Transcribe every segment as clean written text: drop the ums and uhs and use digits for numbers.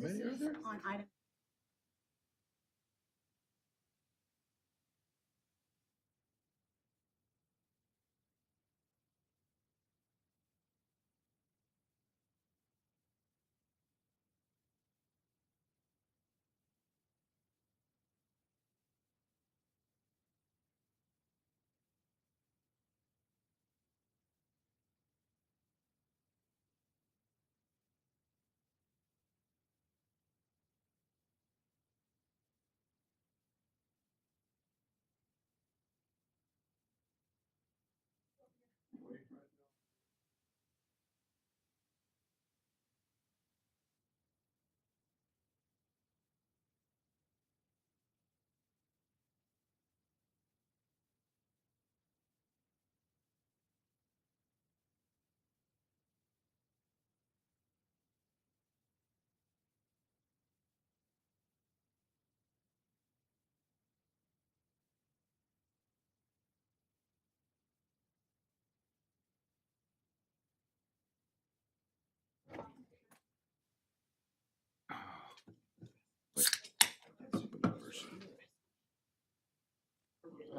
This is on item.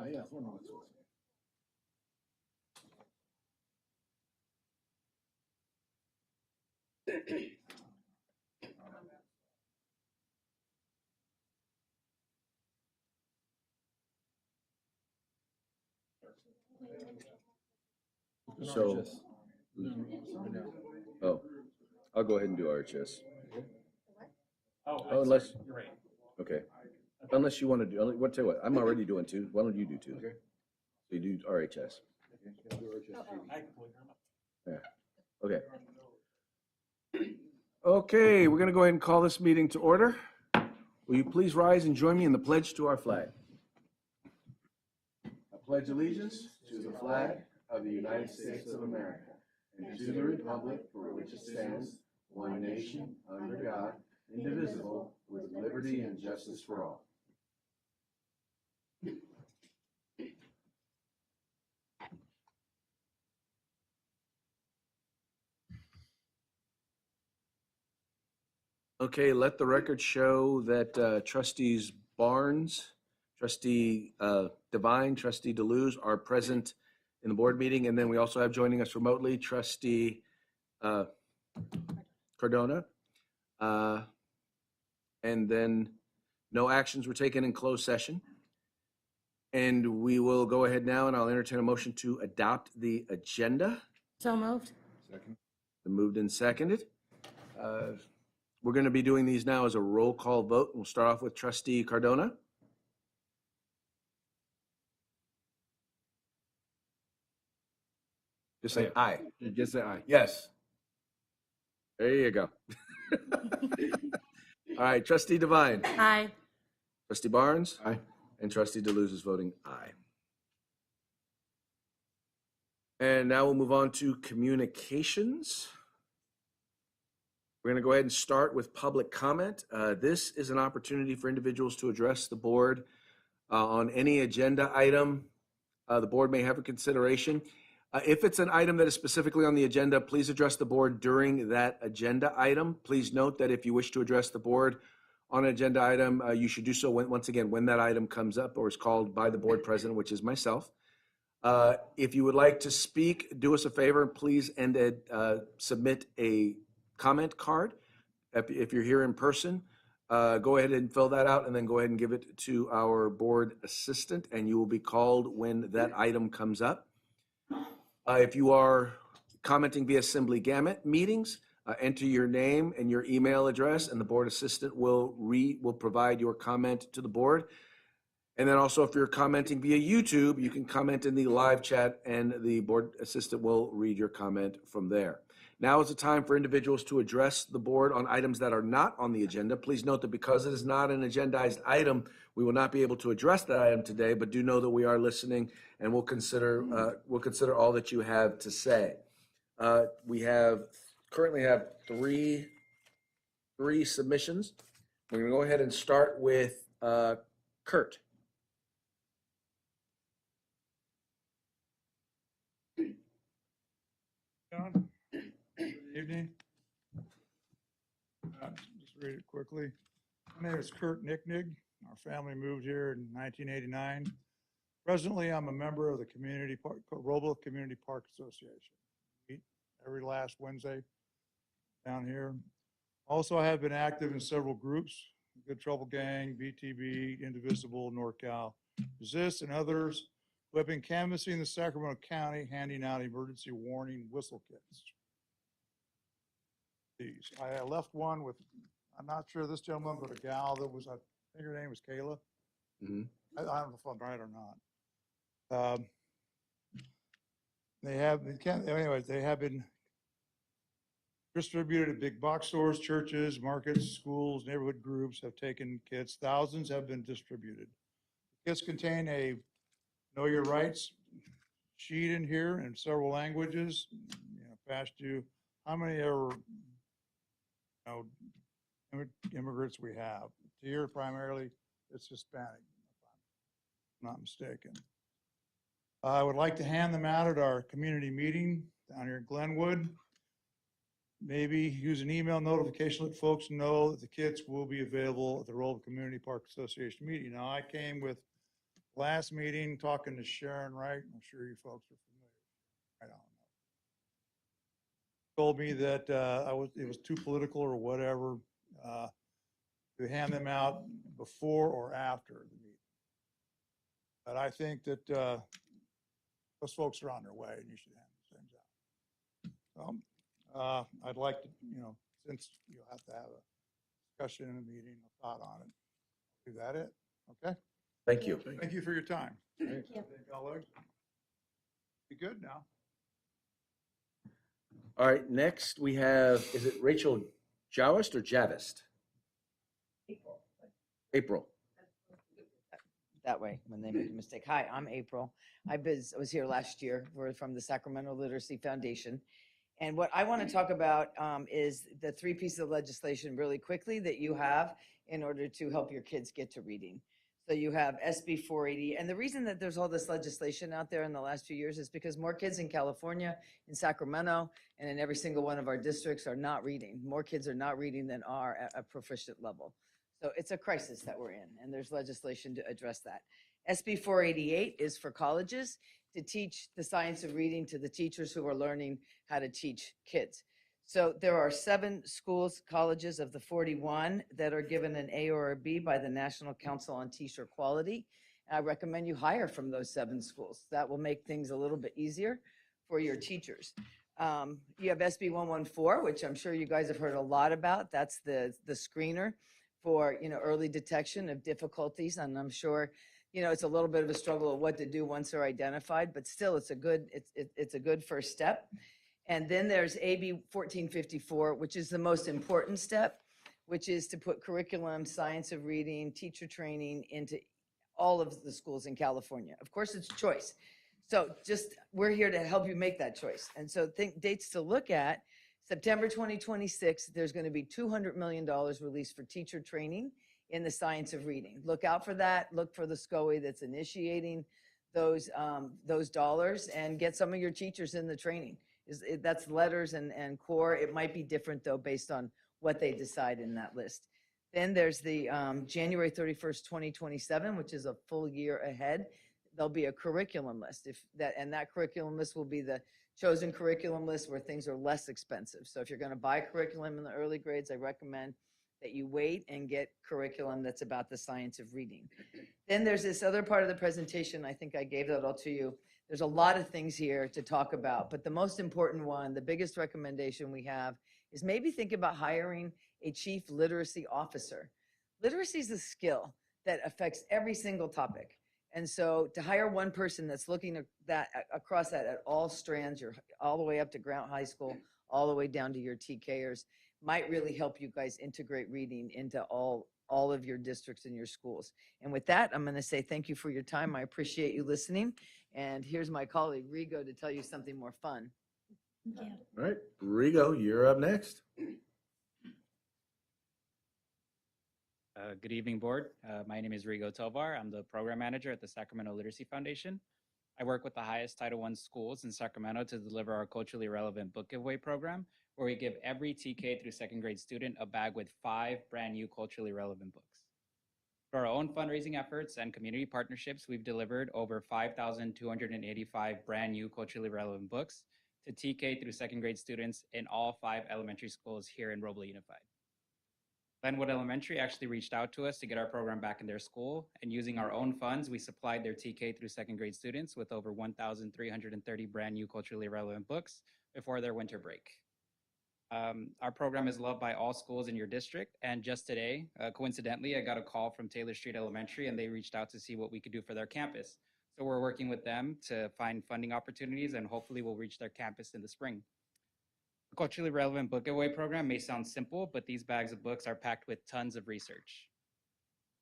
Yeah. So, oh, I'll go ahead and do RHS. Oh, unless, okay. Unless you want to do, what, tell you what, I'm already doing two. Why don't you do two? So you do RHS. Yeah, okay. Okay, we're going to go ahead and call this meeting to order. Will you please rise and join me in the pledge to our flag? I pledge allegiance to the flag of the United States of America and to the republic for which it stands, one nation, under God, indivisible, with liberty and justice for all. Okay, let the record show that trustees Barnes, trustee Devine, trustee Deleuze are present in the board meeting. And then we also have joining us remotely, trustee Cardona. And then no actions were taken in closed session. And we will go ahead now and I'll entertain a motion to adopt the agenda. So moved. Second. Moved and seconded. We're going to be doing these now as a roll call vote. We'll start off with trustee Cardona. Just say aye. Just say aye. Yes. There you go. All right, trustee Devine. Aye. Trustee Barnes. Aye. And trustee Deleuze is voting aye. And now we'll move on to communications. We're going to go ahead and start with public comment. This is an opportunity for individuals to address the board on any agenda item the board may have a consideration. If it's an item that is specifically on the agenda, please address the board during that agenda item. Please note that if you wish to address the board on an agenda item, you should do so once again when that item comes up or is called by the board president, which is myself. If you would like to speak, do us a favor, please, and submit a comment card. If you're here in person, go ahead and fill that out and then go ahead and give it to our board assistant and you will be called when that item comes up. If you are commenting via Assembly Gamut meetings, enter your name and your email address and the board assistant will provide your comment to the board. And then also if you're commenting via YouTube, you can comment in the live chat and the board assistant will read your comment from there. Now is the time for individuals to address the board on items that are not on the agenda. Please note that because it is not an agendized item, we will not be able to address that item today, but do know that we are listening and we'll consider all that you have to say. We currently have three submissions. We're going to go ahead and start with Kurt. Good evening. Just read it quickly. My name is Kurt Nicknig. Our family moved here in 1989. Presently, I'm a member of the Robla Community Park Association. Meet every last Wednesday down here. Also, I have been active in several groups, Good Trouble Gang, BTB, Indivisible, NorCal, Resist, and others who have been canvassing the Sacramento County, handing out emergency warning whistle kits. These, I left one with, I'm not sure this gentleman, but a gal that was, I think her name was Kayla. Mhm. I don't know if I'm right or not. Anyways, they have been distributed at big box stores, churches, markets, schools, neighborhood groups have taken kits. Thousands have been distributed. Kits contain a Know Your Rights sheet in here in several languages. Past you, how many are, immigrants we have? Here primarily, it's Hispanic, if I'm not mistaken. I would like to hand them out at our community meeting down here in Glenwood. Maybe use an email notification, let folks know that the kits will be available at the Robla Community Park Association meeting. Now, I came with last meeting talking to Sharon Wright. I'm sure you folks are familiar. I don't know. Told me that it was too political or whatever to hand them out before or after the meeting. But I think that those folks are on their way and you should hand these things out. I'd like to, since you'll have to have a discussion in a meeting, a thought on it. Is that it? Okay. Thank you. Thank you for your time. Thank you. Be good now. All right, next we have, is it Rachel Jowist or Javist? April. That way when they make a mistake. Hi, I'm April. I was here last year. We're from the Sacramento Literacy Foundation. And what I want to talk about is the 3 pieces of legislation really quickly that you have in order to help your kids get to reading. So you have SB 480. And the reason that there's all this legislation out there in the last few years is because more kids in California, in Sacramento, and in every single one of our districts are not reading. More kids are not reading than are at a proficient level. So it's a crisis that we're in, and there's legislation to address that. SB 488 is for colleges to teach the science of reading to the teachers who are learning how to teach kids. So there are 7 schools, colleges of the 41 that are given an A or a B by the National Council on Teacher Quality. I recommend you hire from those 7 schools. That will make things a little bit easier for your teachers. You have SB 114, which I'm sure you guys have heard a lot about. That's the screener for early detection of difficulties, and I'm sure it's a little bit of a struggle of what to do once they're identified, but still it's a good first step. And then there's AB 1454, which is the most important step, which is to put curriculum, science of reading, teacher training into all of the schools in California. Of course, it's choice. So we're here to help you make that choice. And so think dates to look at. September 2026, there's going to be $200 million released for teacher training in the science of reading. Look out for that. Look for the SCOE that's initiating those dollars, and get some of your teachers in the training. That's letters and core. It might be different though based on what they decide in that list. Then there's the January 31st, 2027, which is a full year ahead. There'll be a curriculum list and that curriculum list will be the chosen curriculum list where things are less expensive. So if you're going to buy curriculum in the early grades, I recommend that you wait and get curriculum that's about the science of reading. Then there's this other part of the presentation. I think I gave that all to you. There's a lot of things here to talk about, but the most important one, the biggest recommendation we have is maybe think about hiring a chief literacy officer. Literacy is a skill that affects every single topic. And so to hire one person that's looking at that across that at all strands, you're all the way up to Grant High School, all the way down to your TKers, might really help you guys integrate reading into all of your districts and your schools. And with that, I'm going to say thank you for your time. I appreciate you listening. And here's my colleague, Rigo, to tell you something more fun. Thank you. All right, Rigo, you're up next. Good evening, board. My name is Rigo Tovar. I'm the program manager at the Sacramento Literacy Foundation. I work with the highest Title I schools in Sacramento to deliver our culturally relevant book giveaway program, where we give every TK through second grade student a bag with 5 brand new culturally relevant books. For our own fundraising efforts and community partnerships, we've delivered over 5,285 brand new culturally relevant books to TK through second grade students in all 5 elementary schools here in Robla Unified. Glenwood Elementary actually reached out to us to get our program back in their school, and using our own funds, we supplied their TK through second grade students with over 1,330 brand new culturally relevant books before their winter break. Our program is loved by all schools in your district, and just today, coincidentally, I got a call from Taylor Street Elementary, and they reached out to see what we could do for their campus. So we're working with them to find funding opportunities, and hopefully we'll reach their campus in the spring. The culturally relevant book giveaway program may sound simple, but these bags of books are packed with tons of research.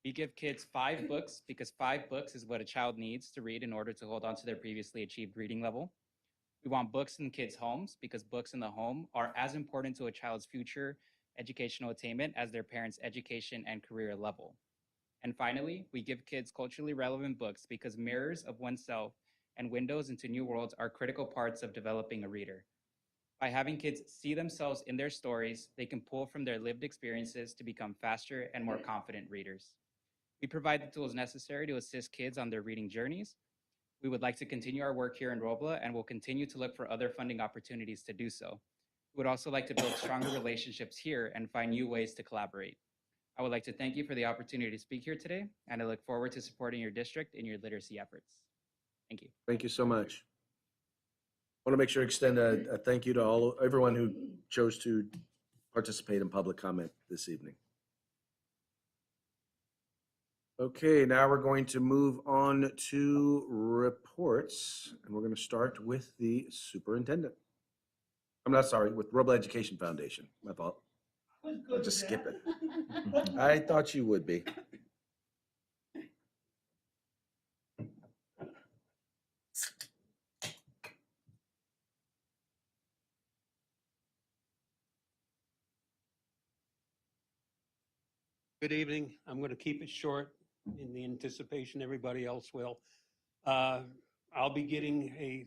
We give kids 5 books because 5 books is what a child needs to read in order to hold on to their previously achieved reading level. We want books in kids' homes because books in the home are as important to a child's future educational attainment as their parents' education and career level. And finally, we give kids culturally relevant books because mirrors of oneself and windows into new worlds are critical parts of developing a reader. By having kids see themselves in their stories, they can pull from their lived experiences to become faster and more confident readers. We provide the tools necessary to assist kids on their reading journeys. We would like to continue our work here in Robla and will continue to look for other funding opportunities to do so. We would also like to build stronger relationships here and find new ways to collaborate. I would like to thank you for the opportunity to speak here today, and I look forward to supporting your district in your literacy efforts. Thank you. Thank you so much. I want to make sure to extend a thank you to everyone who chose to participate in public comment this evening. Okay, now we're going to move on to reports, and we're going to start with the superintendent. I'm not sorry, with Robla Education Foundation. My fault. I'll just skip it. I thought you would be. Good evening. I'm going to keep it short in the anticipation everybody else will. I'll be getting a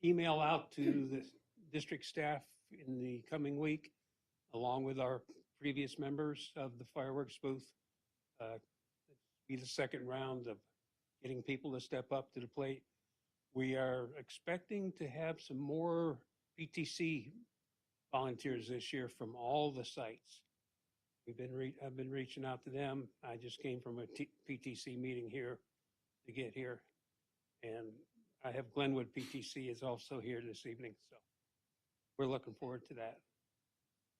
email out to the district staff in the coming week, along with our previous members of the fireworks booth. Be the second round of getting people to step up to the plate. We are expecting to have some more PTC volunteers this year from all the sites. I've been reaching out to them. I just came from a PTC meeting here to get here. And I have Glenwood PTC is also here this evening. So we're looking forward to that.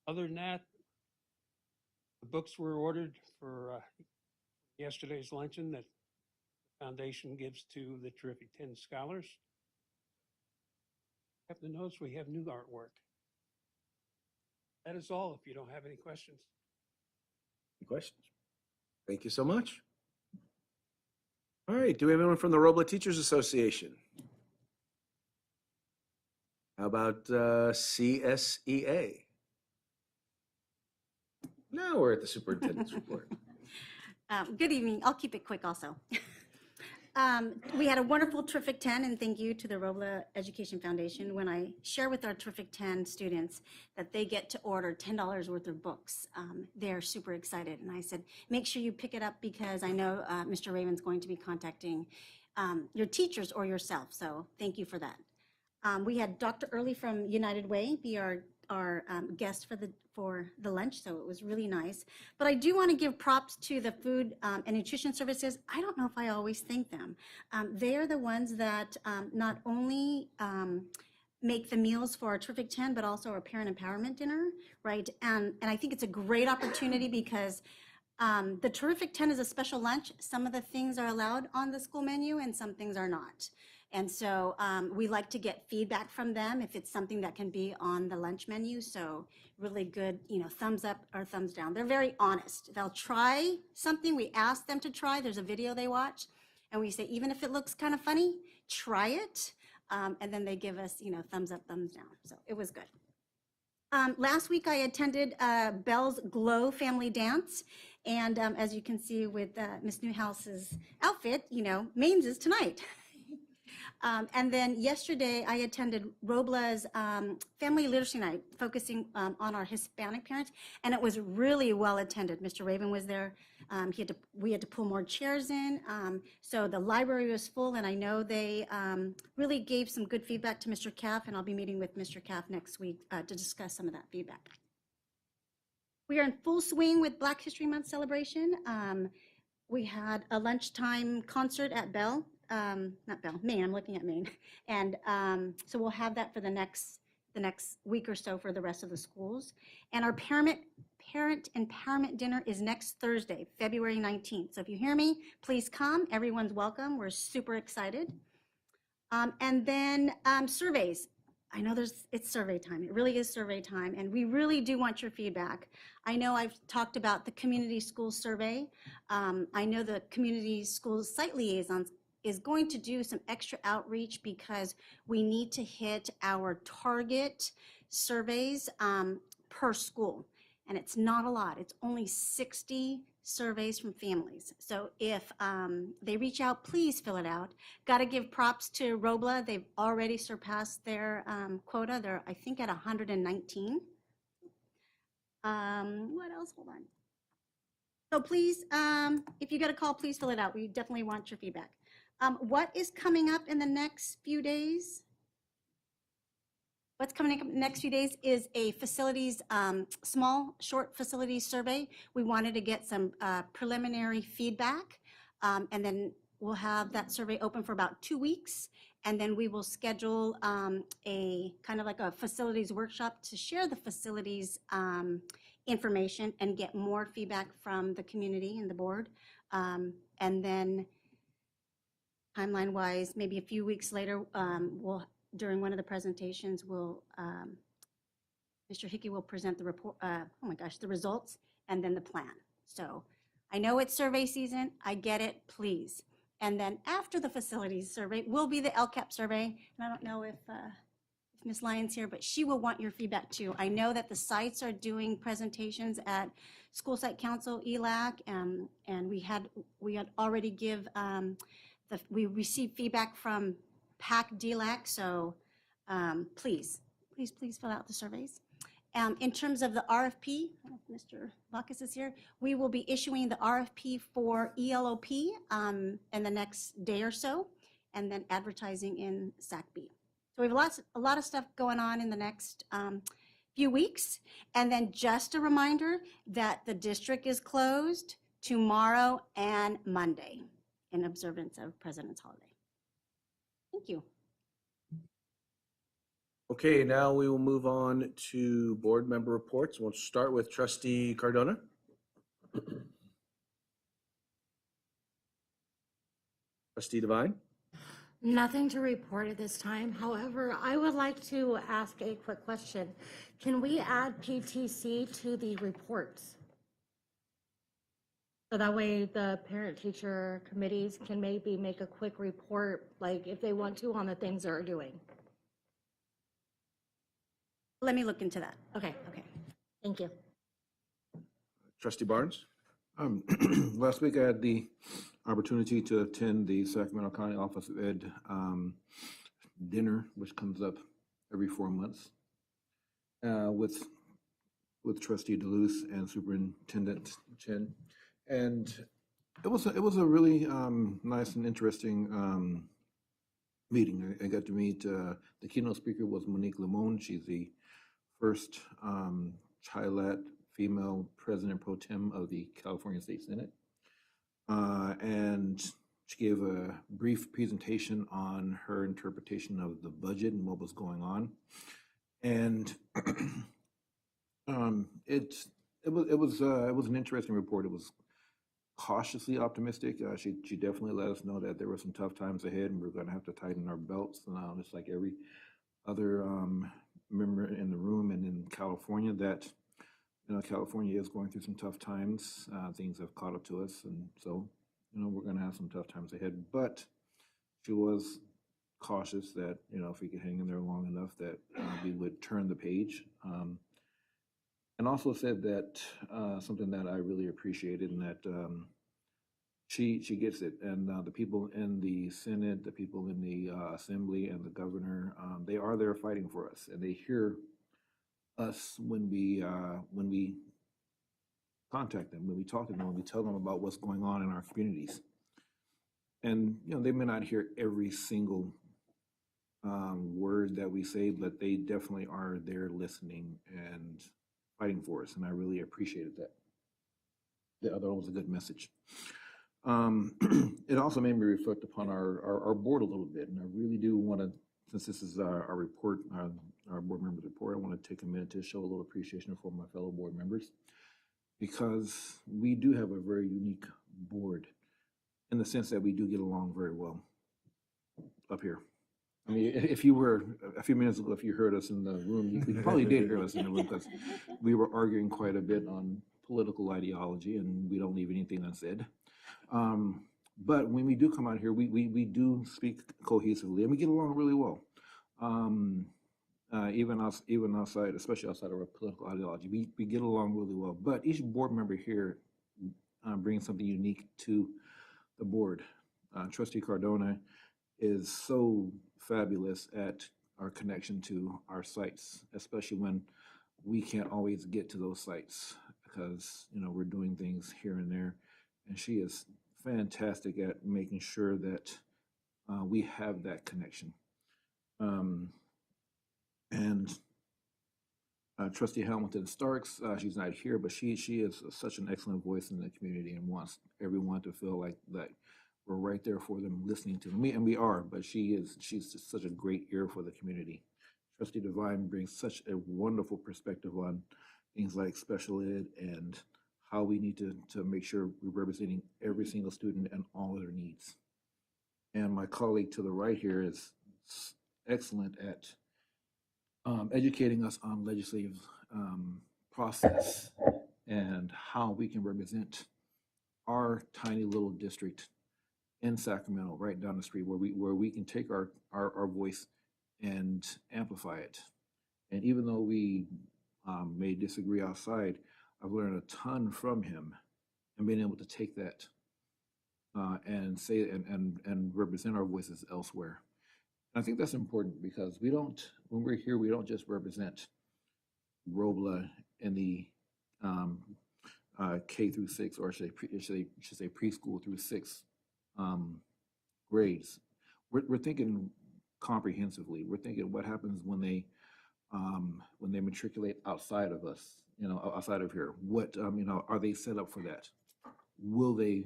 Other than that, the books were ordered for yesterday's luncheon that the foundation gives to the terrific 10 scholars. Have to notice we have new artwork. That is all if you don't have any questions. Any questions? Thank you so much. All right, do we have anyone from the Robla Teachers Association? How about CSEA? Now we're at the superintendent's report. Good evening. I'll keep it quick also. We had a wonderful Terrific 10, and thank you to the Robla Education Foundation. When I share with our Terrific 10 students that they get to order $10 worth of books, they're super excited. And I said, make sure you pick it up because I know Mr. Raven's going to be contacting your teachers or yourself. So thank you for that. We had Dr. Early from United Way be our guest for the lunch, so it was really nice. But I do want to give props to the food and nutrition services. I don't know if I always thank them. They're the ones that not only make the meals for our Terrific 10, but also our parent empowerment dinner, right? And I think it's a great opportunity because the Terrific 10 is a special lunch. Some of the things are allowed on the school menu and some things are not. And so we like to get feedback from them if it's something that can be on the lunch menu. So really good, thumbs up or thumbs down. They're very honest. They'll try something we ask them to try. There's a video they watch and we say, even if it looks kind of funny, try it. And then they give us, thumbs up, thumbs down. So it was good. Last week I attended Belle's Glow Family Dance. And as you can see with Miss Newhouse's outfit, Maine's is tonight. And then yesterday, I attended Robla's Family Literacy Night, focusing on our Hispanic parents, and it was really well attended. Mr. Raven was there. We had to pull more chairs in, so the library was full, and I know they really gave some good feedback to Mr. Caff, and I'll be meeting with Mr. Caff next week to discuss some of that feedback. We are in full swing with Black History Month celebration. We had a lunchtime concert at not Bell, Maine, I'm looking at Maine. And so we'll have that for the next week or so for the rest of the schools. And our parent empowerment dinner is next Thursday, February 19th. So if you hear me, please come. Everyone's welcome. We're super excited. And then surveys. I know it's survey time. It really is survey time. And we really do want your feedback. I know I've talked about the community school survey. I know the community school site liaisons is going to do some extra outreach because we need to hit our target surveys per school. And it's not a lot. It's only 60 surveys from families. So if they reach out, please fill it out. Got to give props to Robla. They've already surpassed their quota. They're, I think, at 119. What else? Hold on. So please, if you get a call, please fill it out. We definitely want your feedback. What is coming up in the next few days? What's coming up next few days is a facilities, small, short facilities survey. We wanted to get some preliminary feedback, and then we'll have that survey open for about 2 weeks, and then we will schedule a kind of like a facilities workshop to share the facilities information and get more feedback from the community and the board. And then timeline-wise, maybe a few weeks later, during one of the presentations, Mr. Hickey will present the report, the results, and then the plan. So I know it's survey season, I get it, please. And then after the facilities survey will be the LCAP survey. And I don't know if Ms. Lyons here, but she will want your feedback too. I know that the sites are doing presentations at School Site Council, ELAC, and we had already we received feedback from PAC DLAC, so please fill out the surveys. In terms of the RFP, I don't know if Mr. Bacchus is here, we will be issuing the RFP for ELOP in the next day or so, and then advertising in SACB. So we have a lot of stuff going on in the next few weeks. And then just a reminder that the district is closed tomorrow and Monday in observance of President's holiday. Thank you. Okay, now we will move on to board member reports. We'll start with Trustee Cardona. Trustee Devine. Nothing to report at this time. However, I would like to ask a quick question. Can we add PTC to the reports? So that way the parent-teacher committees can maybe make a quick report, like if they want to, on the things they're doing. Let me look into that. Okay, thank you. Trustee Barnes. Last week I had the opportunity to attend the Sacramento County Office of Ed dinner, which comes up every 4 months, with Trustee DeLuce and Superintendent Chen, and it was a really nice and interesting meeting. I got to meet the keynote speaker was Monique Limon. She's the first Chilat female president pro tem of the California State Senate. And she gave a brief presentation on her interpretation of the budget and what was going on. And it was an interesting report. It was cautiously optimistic. She definitely let us know that there were some tough times ahead and we're going to have to tighten our belts. Just like every other member in the room and in California, that California is going through some tough times. Things have caught up to us, and so we're going to have some tough times ahead. But she was cautious that if we could hang in there long enough, that we would turn the page. And also said that something that I really appreciated, and that she gets it, and the people in the Senate, the people in the Assembly, and the governor, they are there fighting for us, and they hear us when we contact them, when we talk to them, when we tell them about what's going on in our communities. And they may not hear every single word that we say, but they definitely are there listening and fighting for us, and I really appreciated that. The other one was a good message. It also made me reflect upon our board a little bit, and I really do want to, since this is our report, our board members' report, I want to take a minute to show a little appreciation for my fellow board members, because we do have a very unique board in the sense that we do get along very well up here. I mean, if you were a few minutes ago, if you heard us in the room, you probably did hear us in the room, because we were arguing quite a bit on political ideology, and we don't leave anything unsaid. But when we do come out here, we do speak cohesively, and we get along really well. Even outside, especially outside of our political ideology, we get along really well. But each board member here brings something unique to the board. Trustee Cardona is so fabulous at our connection to our sites, especially when we can't always get to those sites because we're doing things here and there, and she is fantastic at making sure that we have that connection. And Trustee Hamilton Starks, she's not here, but she is such an excellent voice in the community and wants everyone to feel like that we're right there for them, listening to them. And we are, but she's just such a great ear for the community. Trustee Devine brings such a wonderful perspective on things like special ed and how we need to make sure we're representing every single student and all of their needs. And my colleague to the right here is excellent at educating us on legislative process and how we can represent our tiny little district in Sacramento, right down the street, where we can take our voice and amplify it. And even though we may disagree outside, I've learned a ton from him and being able to take that and say and represent our voices elsewhere. And I think that's important because when we're here, we don't just represent Robla in the K through 6, or should say preschool through 6 grades. We're thinking comprehensively. We're thinking what happens when they matriculate outside of us, outside of here. What are they set up for that? Will they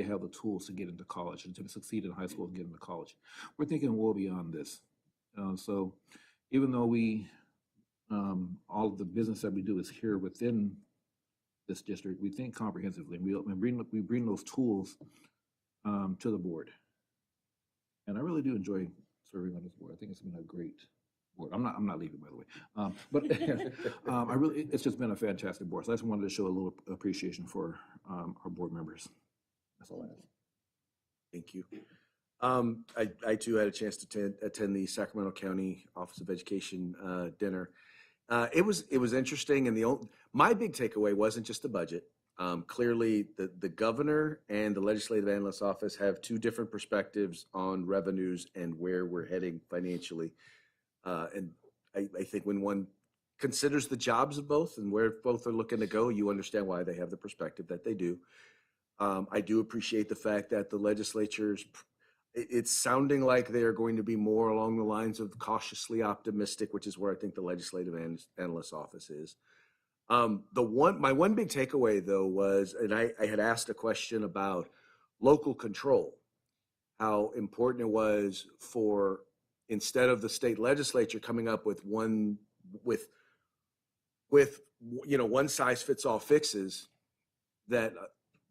have the tools to get into college and to succeed in high school and get into college? We're thinking well beyond this. So even though all of the business that we do is here within this district, we think comprehensively. We bring those tools to the board. And I really do enjoy serving on this board. I think it's been a great board. I'm not leaving, by the way. But it's just been a fantastic board. So I just wanted to show a little appreciation for our board members. That's all I have. Thank you. I too had a chance to attend the Sacramento County Office of Education dinner. It was interesting, and my big takeaway wasn't just the budget. Clearly, the governor and the legislative analyst's office have two different perspectives on revenues and where we're heading financially. And I think when one considers the jobs of both and where both are looking to go, you understand why they have the perspective that they do. I do appreciate the fact that the legislature's, it's sounding like they are going to be more along the lines of cautiously optimistic, which is where I think the legislative analyst's office is. My one big takeaway though was, and I had asked a question about local control, how important it was for, instead of the state legislature coming up with one size fits all fixes, that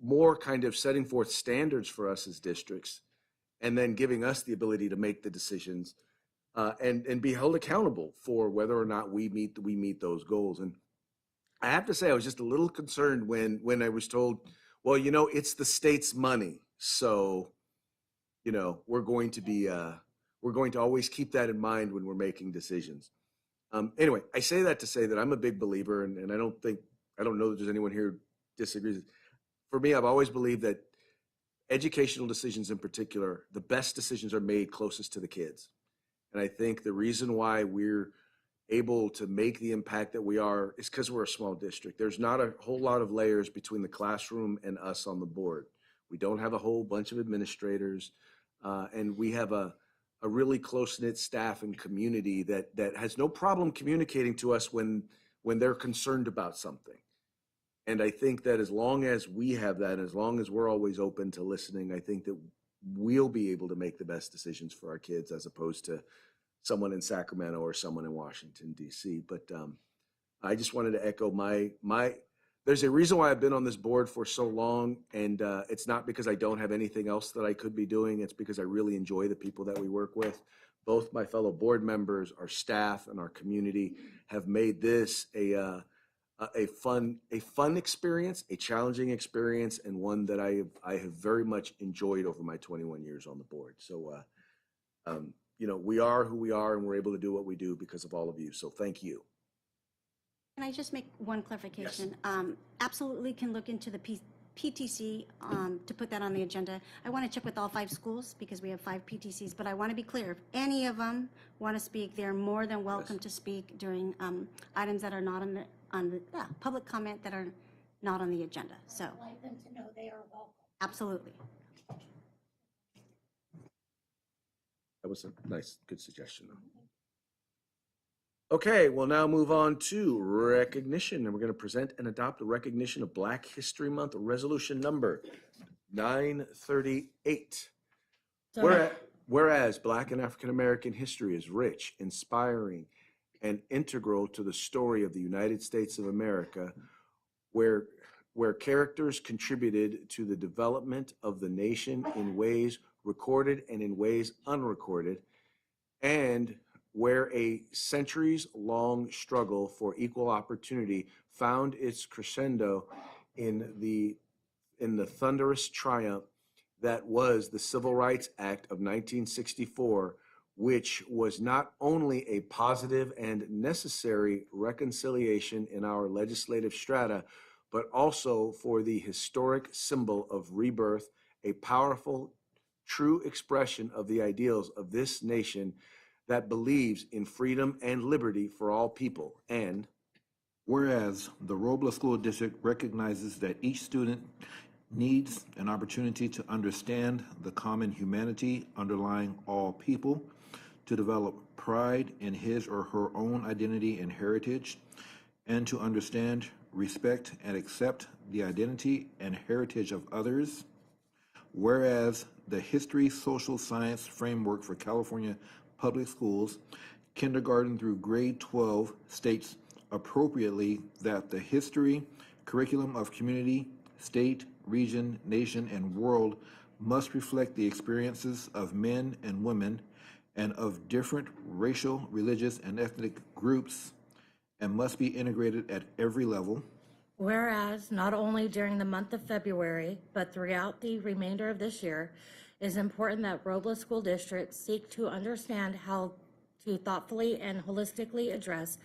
more kind of setting forth standards for us as districts and then giving us the ability to make the decisions and be held accountable for whether or not we meet those goals. And I have to say, I was just a little concerned when I was told, well, it's the state's money. So, we're going to always keep that in mind when we're making decisions. Anyway, I say that to say that I'm a big believer, and I don't know that there's anyone here who disagrees. for me, I've always believed that educational decisions in particular, the best decisions are made closest to the kids. And I think the reason why we're able to make the impact that we are is because we're a small district. There's not a whole lot of layers between the classroom and us on the board. We don't have a whole bunch of administrators, and we have a really close-knit staff and community that has no problem communicating to us when they're concerned about something. And I think that as long as we have that, as long as we're always open to listening, I think that we'll be able to make the best decisions for our kids as opposed to someone in Sacramento or someone in Washington, D.C. But I just wanted to echo there's a reason why I've been on this board for so long, and it's not because I don't have anything else that I could be doing. It's because I really enjoy the people that we work with. Both my fellow board members, our staff, and our community have made this a fun experience, a challenging experience, and one that I have very much enjoyed over my 21 years on the board. So, we are who we are, and we're able to do what we do because of all of you. So thank you. Can I just make one clarification? Absolutely can look into the PTC to put that on the agenda. I want to check with all 5 schools because we have 5 PTCs, but I want to be clear. If any of them want to speak, they're more than welcome to speak during items that are not on the public comment that are not on the agenda. So I'd like them to know they are welcome. absolutely. That was a nice, good suggestion, though. Okay, we'll now move on to recognition, and we're going to present and adopt a recognition of Black History Month resolution number 938. Whereas Black and African American history is rich, inspiring, and integral to the story of the United States of America, where characters contributed to the development of the nation in ways recorded and in ways unrecorded, and where a centuries-long struggle for equal opportunity found its crescendo in the thunderous triumph that was the Civil Rights Act of 1964, which was not only a positive and necessary reconciliation in our legislative strata, but also for the historic symbol of rebirth, a powerful, true expression of the ideals of this nation that believes in freedom and liberty for all people. And whereas the Robla School District recognizes that each student needs an opportunity to understand the common humanity underlying all people, to develop pride in his or her own identity and heritage, and to understand, respect, and accept the identity and heritage of others. Whereas the History Social Science Framework for California Public Schools, kindergarten through grade 12, states appropriately that the history curriculum of community, state, region, nation, and world must reflect the experiences of men and women and of different racial, religious, and ethnic groups, and must be integrated at every level. Whereas not only during the month of February, but throughout the remainder of this year, it is important that Robla School District seek to understand how to thoughtfully and holistically address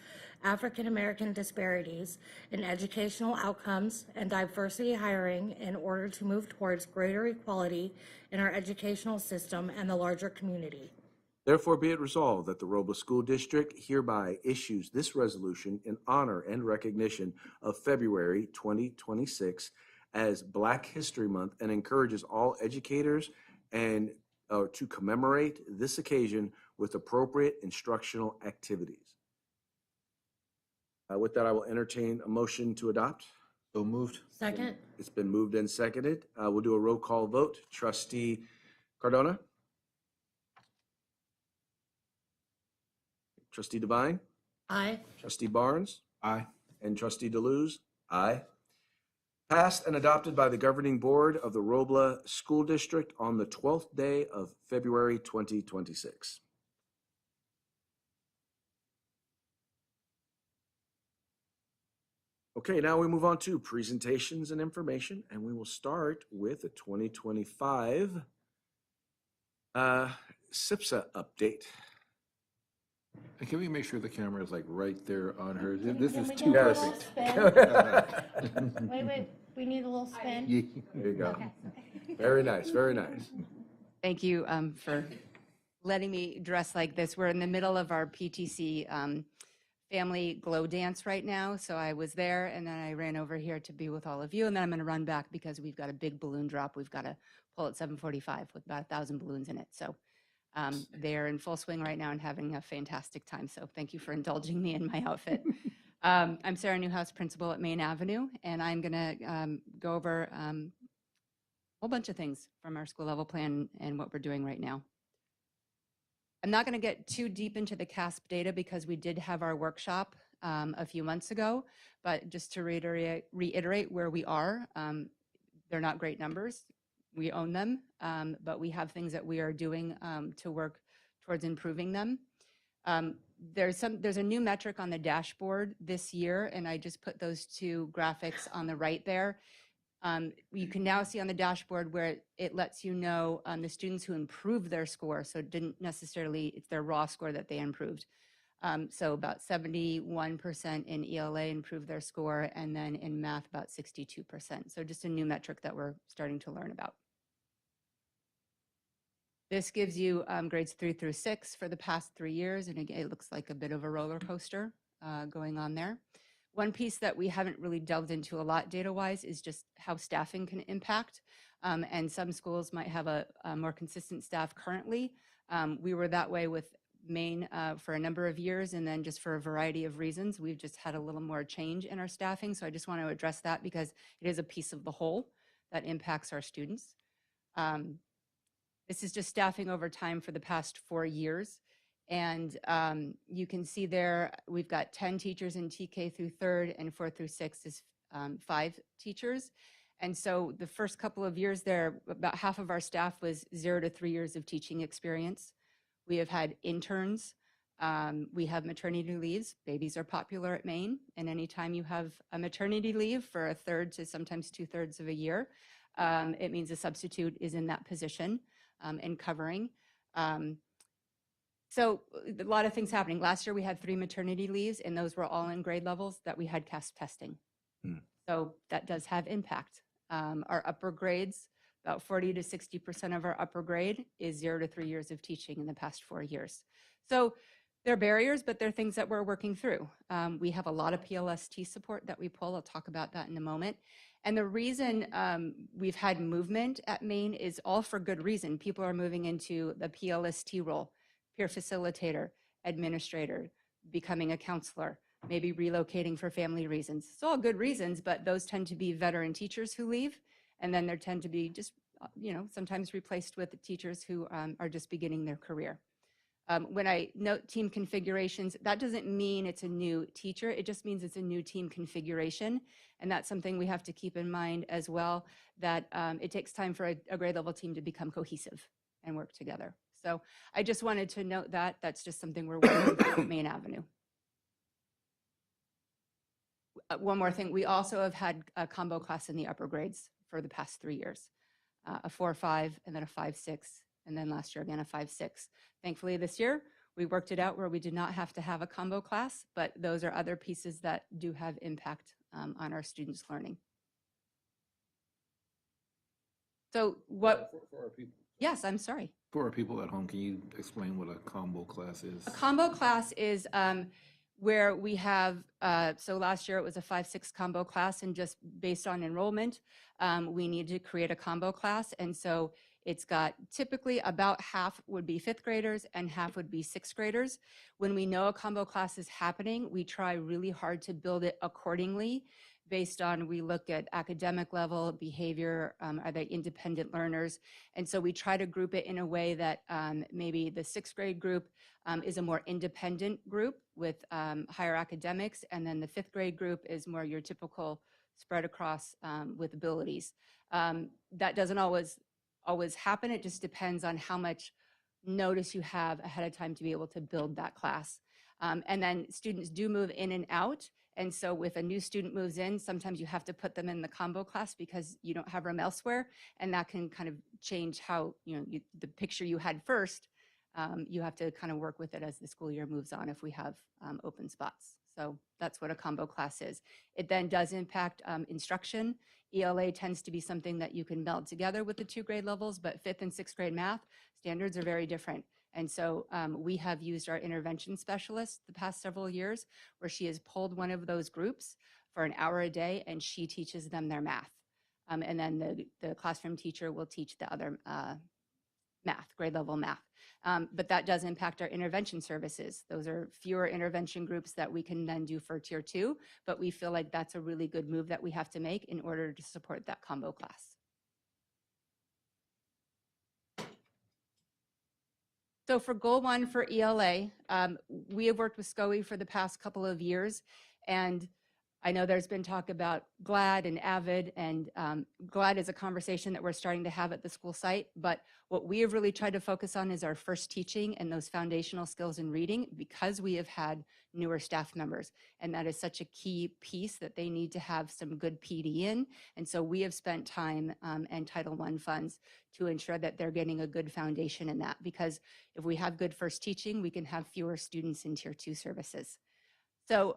African American disparities in educational outcomes and diversity hiring in order to move towards greater equality in our educational system and the larger community. therefore be it resolved that the Robla School District hereby issues this resolution in honor and recognition of February 2026 as Black History Month and encourages all educators and to commemorate this occasion with appropriate instructional activities. With that, I will entertain a motion to adopt. So moved. Second? It's been moved and seconded. We'll do a roll call vote. Trustee Cardona? Trustee Devine? Aye. Trustee Barnes? Aye. And Trustee Deleuze? Aye. Passed and adopted by the governing board of the Robla School District on the 12th day of February 2026. Okay, now we move on to presentations and information, and we will start with the 2025 SIPSA update. And can we make sure the camera is like right there on her? This is we too do a perfect. little spin? Wait, We need a little spin. There you go. Okay. Very nice, very nice. Thank you for letting me dress like this. We're in the middle of our PTC family glow dance right now. So I was there and then I ran over here to be with all of you. And then I'm going to run back because we've got a big balloon drop. We've got to pull at 7:45 with about 1,000 balloons in it. So they're in full swing right now and having a fantastic time. So thank you for indulging me in my outfit. I'm Sarah Newhouse, principal at Main Avenue, and I'm going to go over a whole bunch of things from our school level plan and what we're doing right now. I'm not going to get too deep into the CASP data because we did have our workshop a few months ago, but just to reiterate where we are, they're not great numbers. We own them, but we have things that we are doing to work towards improving them. There's a new metric on the dashboard this year, and I just put those two graphics on the right there. You can now see on the dashboard where it lets you know the students who improved their score. So it didn't necessarily, it's their raw score that they improved. So about 71% in ELA improved their score, and then in math about 62%. So just a new metric that we're starting to learn about. This gives you grades 3 through 6 for the past 3 years. And again, it looks like a bit of a roller coaster going on there. One piece that we haven't really delved into a lot data-wise is just how staffing can impact. And some schools might have a more consistent staff currently. We were that way with Maine for a number of years, and then just for a variety of reasons, we've just had a little more change in our staffing. So I just want to address that because it is a piece of the whole that impacts our students. This is just staffing over time for the past 4 years. And you can see there, we've got 10 teachers in TK through 3rd, and 4 through 6 is 5 teachers. And so the first couple of years there, about half of our staff was 0 to 3 years of teaching experience. We have had interns. We have maternity leaves. Babies are popular at Maine. And anytime you have a maternity leave for a third to sometimes 2/3 of a year, it means a substitute is in that position and covering. So a lot of things happening. Last year we had 3 maternity leaves, and those were all in grade levels that we had CASP testing. So that does have impact. Our upper grades, about 40 to 60% of our upper grade is 0 to 3 years of teaching in the past 4 years. So they're barriers, but they're things that we're working through. We have a lot of PLST support that we pull. I'll talk about that in a moment. And the reason we've had movement at Maine is all for good reason. People are moving into the PLST role, peer facilitator, administrator, becoming a counselor, maybe relocating for family reasons. It's all good reasons, but those tend to be veteran teachers who leave. And then there tend to be just, sometimes replaced with teachers who are just beginning their career. When I note team configurations, that doesn't mean it's a new teacher. It just means it's a new team configuration. And that's something we have to keep in mind as well, that it takes time for a grade level team to become cohesive and work together. So I just wanted to note that. That's just something we're working through at Main Avenue. One more thing, we also have had a combo class in the upper grades for the past 3 years, a 4-5 and then a 5-6. And then last year again, a 5-6. Thankfully this year, we worked it out where we did not have to have a combo class, but those are other pieces that do have impact on our students' learning. So what? For our people. Yes, I'm sorry. For our people at home, can you explain what a combo class is? A combo class is where we have, so last year it was a 5-6 combo class, and just based on enrollment, we need to create a combo class. And so it's got typically about half would be 5th graders and half would be 6th graders. When we know a combo class is happening, we try really hard to build it accordingly based on, we look at academic level, behavior, are they independent learners? And so we try to group it in a way that maybe the 6th grade group is a more independent group with higher academics, and then the 5th grade group is more your typical spread across with abilities. That doesn't always happen. It just depends on how much notice you have ahead of time to be able to build that class. And then students do move in and out. And so if a new student moves in, sometimes you have to put them in the combo class because you don't have room elsewhere. And that can kind of change how, the picture you had first, you have to kind of work with it as the school year moves on if we have open spots. So that's what a combo class is. It then does impact instruction. ELA tends to be something that you can meld together with the 2 grade levels, but 5th and 6th grade math standards are very different. And so we have used our intervention specialist the past several years, where she has pulled one of those groups for an hour a day, and she teaches them their math. And then the classroom teacher will teach the other math, grade level math. But that does impact our intervention services. Those are fewer intervention groups that we can then do for tier 2, but we feel like that's a really good move that we have to make in order to support that combo class. So for goal 1 for ELA, we have worked with SCOE for the past couple of years, and I know there's been talk about GLAD and AVID, and GLAD is a conversation that we're starting to have at the school site, but what we have really tried to focus on is our first teaching and those foundational skills in reading, because we have had newer staff members, and that is such a key piece that they need to have some good PD in. And so we have spent time and Title I funds to ensure that they're getting a good foundation in that, because if we have good first teaching, we can have fewer students in tier 2 services. So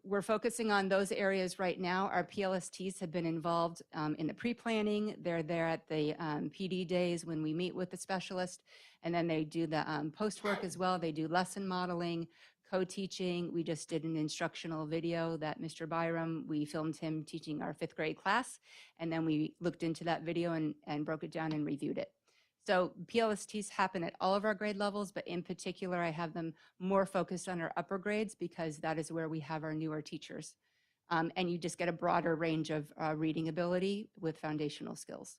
we're focusing on those areas right now. Our PLSTs have been involved in the pre-planning. They're there at the PD days when we meet with the specialist, and then they do the post-work as well. They do lesson modeling, co-teaching. We just did an instructional video that Mr. Byram, we filmed him teaching our 5th grade class, and then we looked into that video and broke it down and reviewed it. So PLSTs happen at all of our grade levels, but in particular, I have them more focused on our upper grades because that is where we have our newer teachers. And you just get a broader range of reading ability with foundational skills.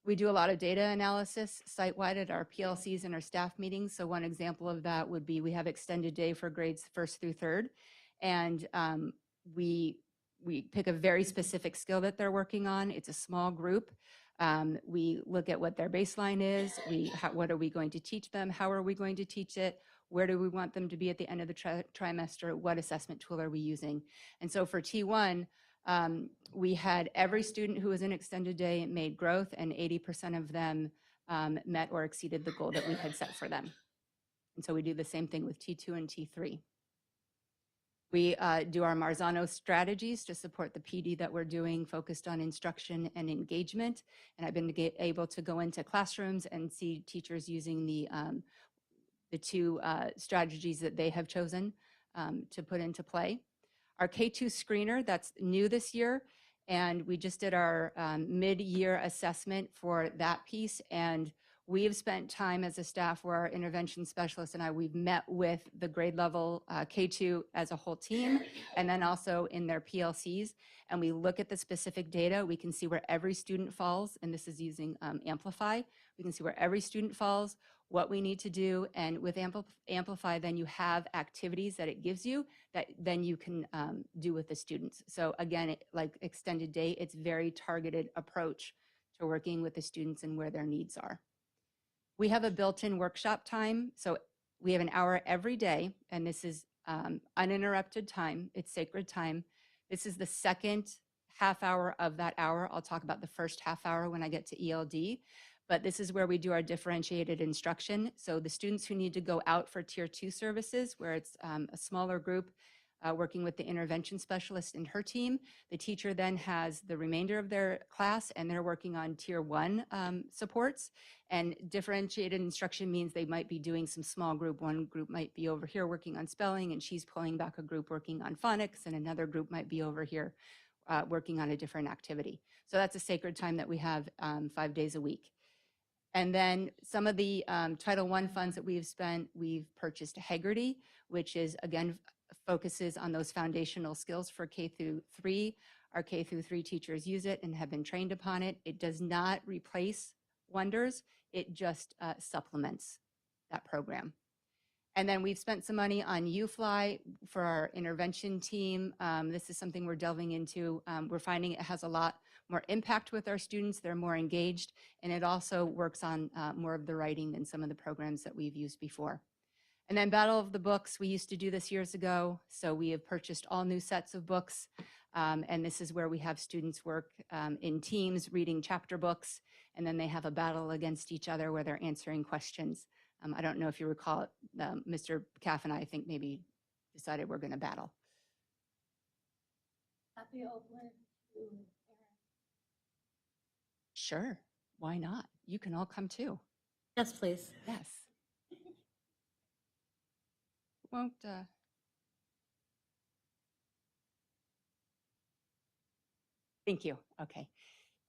We do a lot of data analysis site-wide at our PLCs and our staff meetings. So one example of that would be we have extended day for grades 1st through 3rd. And we pick a very specific skill that they're working on. It's a small group. We look at what their baseline is. What are we going to teach them? How are we going to teach it? Where do we want them to be at the end of the trimester? What assessment tool are we using? And so for T1, we had every student who was in extended day made growth, and 80% of them met or exceeded the goal that we had set for them. And so we do the same thing with T2 and T3. We do our Marzano strategies to support the PD that we're doing, focused on instruction and engagement. And I've been able to go into classrooms and see teachers using the 2 strategies that they have chosen to put into play. Our K2 screener, that's new this year. And we just did our mid-year assessment for that piece. And we have spent time as a staff where our intervention specialists and we've met with the grade level K2 as a whole team, and then also in their PLCs. And we look at the specific data. We can see where every student falls, and this is using Amplify. We can see where every student falls, what we need to do, and with Amplify, then you have activities that it gives you that then you can do with the students. So again, like extended day, it's very targeted approach to working with the students and where their needs are. We have a built-in workshop time. So we have an hour every day, and this is uninterrupted time. It's sacred time. This is the second half hour of that hour. I'll talk about the first half hour when I get to ELD, but this is where we do our differentiated instruction. So the students who need to go out for tier 2 services, where it's a smaller group, working with the intervention specialist and her team. The teacher then has the remainder of their class, and they're working on tier 1 supports. And differentiated instruction means they might be doing some small group. One group might be over here working on spelling, and she's pulling back a group working on phonics, and another group might be over here working on a different activity. So that's a sacred time that we have 5 days a week. And then some of the Title I funds that we've spent, we've purchased Haggerty, which is, again, focuses on those foundational skills for K through 3. Our K through 3 teachers use it and have been trained upon it. It does not replace Wonders. It just supplements that program. And then we've spent some money on UFly for our intervention team. This is something we're delving into. We're finding it has a lot more impact with our students. They're more engaged, and it also works on more of the writing than some of the programs that we've used before. And then Battle of the Books, we used to do this years ago. So we have purchased all new sets of books. And this is where we have students work in teams reading chapter books. And then they have a battle against each other where they're answering questions. I don't know if you recall, Mr. Caff and I think maybe decided we're going to battle. Happy open to Sure, why not? You can all come too. Yes, please. Yes. Won't, thank you. Okay.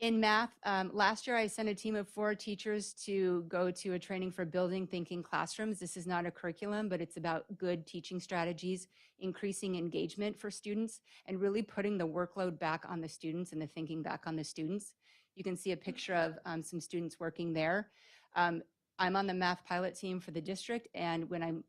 In math, last year I sent a team of 4 teachers to go to a training for building thinking classrooms. This is not a curriculum, but it's about good teaching strategies, increasing engagement for students, and really putting the workload back on the students and the thinking back on the students. You can see a picture of some students working there. I'm on the math pilot team for the district, and when I'm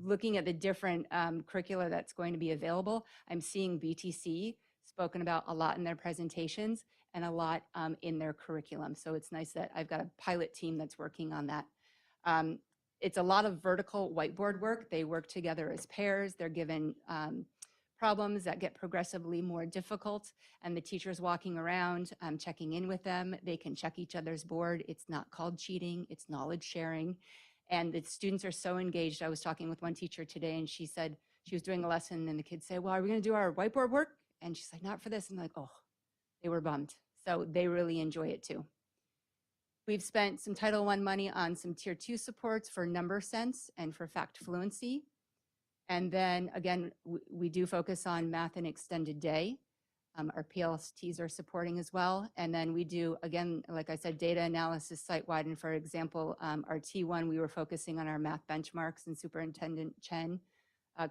looking at the different curricula that's going to be available, I'm seeing BTC spoken about a lot in their presentations and a lot in their curriculum. So it's nice that I've got a pilot team that's working on that. It's a lot of vertical whiteboard work. They work together as pairs. They're given problems that get progressively more difficult, and the teacher's walking around, checking in with them. They can check each other's board. It's not called cheating, it's knowledge sharing. And the students are so engaged. I was talking with one teacher today, and she said she was doing a lesson, and the kids say, well, are we gonna do our whiteboard work? And she's like, not for this. And I'm like, oh, they were bummed. So they really enjoy it too. We've spent some Title I money on some Tier 2 supports for number sense and for fact fluency. And then again, we do focus on math and extended day. Our PLSTs are supporting as well. And then we do, again, like I said, data analysis site-wide. And for example, our T1, we were focusing on our math benchmarks, and Superintendent Chen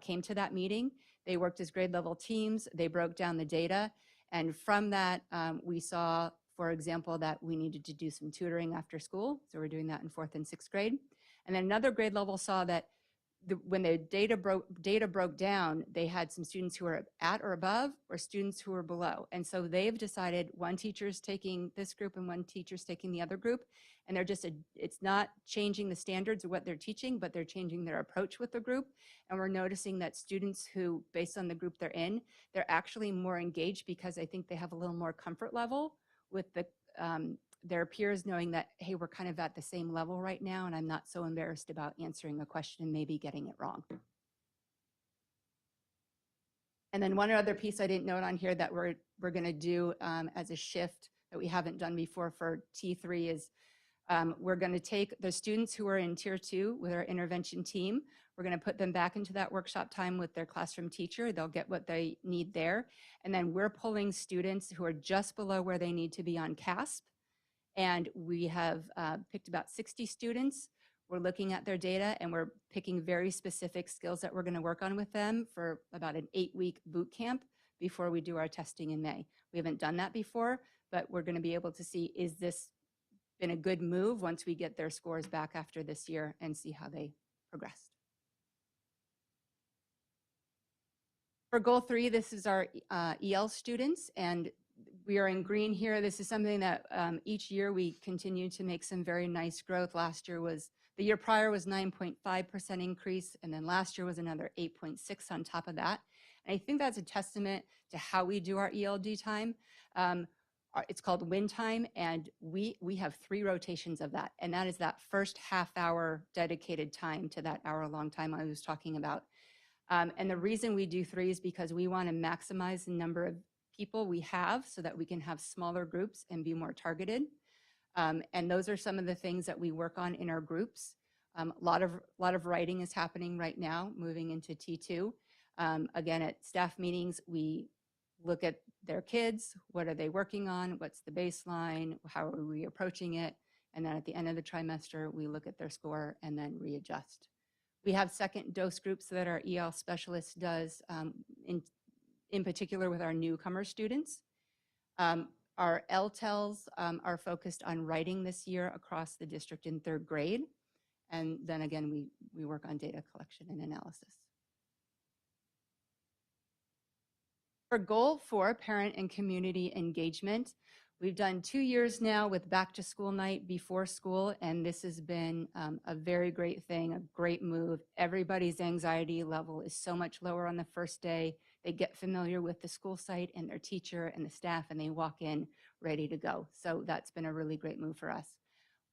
came to that meeting. They worked as grade level teams. They broke down the data. And from that, we saw, for example, that we needed to do some tutoring after school. So we're doing that in 4th and 6th grade. And then another grade level saw that when the data broke down, they had some students who were at or above, or students who were below. And so they've decided one teacher's taking this group and one teacher's taking the other group. And they're just, it's not changing the standards of what they're teaching, but they're changing their approach with the group. And we're noticing that students who, based on the group they're in, they're actually more engaged because I think they have a little more comfort level with their peers, knowing that, hey, we're kind of at the same level right now, and I'm not so embarrassed about answering a question and maybe getting it wrong. And then one other piece I didn't note on here that we're going to do as a shift that we haven't done before for T3 is we're going to take the students who are in Tier 2 with our intervention team. We're going to put them back into that workshop time with their classroom teacher. They'll get what they need there. And then we're pulling students who are just below where they need to be on CASP. And we have picked about 60 students. We're looking at their data, and we're picking very specific skills that we're going to work on with them for about an 8-week boot camp before we do our testing in May. We haven't done that before, but we're going to be able to see, is this been a good move once we get their scores back after this year and see how they progressed. For goal 3, this is our EL students, and we are in green here. This is something that each year we continue to make some very nice growth. Last year was, the year prior was 9.5% increase, and then last year was another 8.6 on top of that. And I think that's a testament to how we do our ELD time. It's called win time, and we have 3 rotations of that, and that is that first half-hour dedicated time to that hour-long time I was talking about. And the reason we do 3 is because we want to maximize the number of people we have so that we can have smaller groups and be more targeted. And those are some of the things that we work on in our groups. A lot of writing is happening right now, moving into T2. Again, at staff meetings, we look at their kids. What are they working on? What's the baseline? How are we approaching it? And then at the end of the trimester, we look at their score and then readjust. We have second dose groups that our EL specialist does in particular with our newcomer students. Our LTELs are focused on writing this year across the district in 3rd grade. And then again, we work on data collection and analysis. For goal 4, parent and community engagement, we've done 2 years now with back to school night before school, and this has been a very great thing, a great move. Everybody's anxiety level is so much lower on the first day. They get familiar with the school site and their teacher and the staff, and they walk in ready to go. So that's been a really great move for us.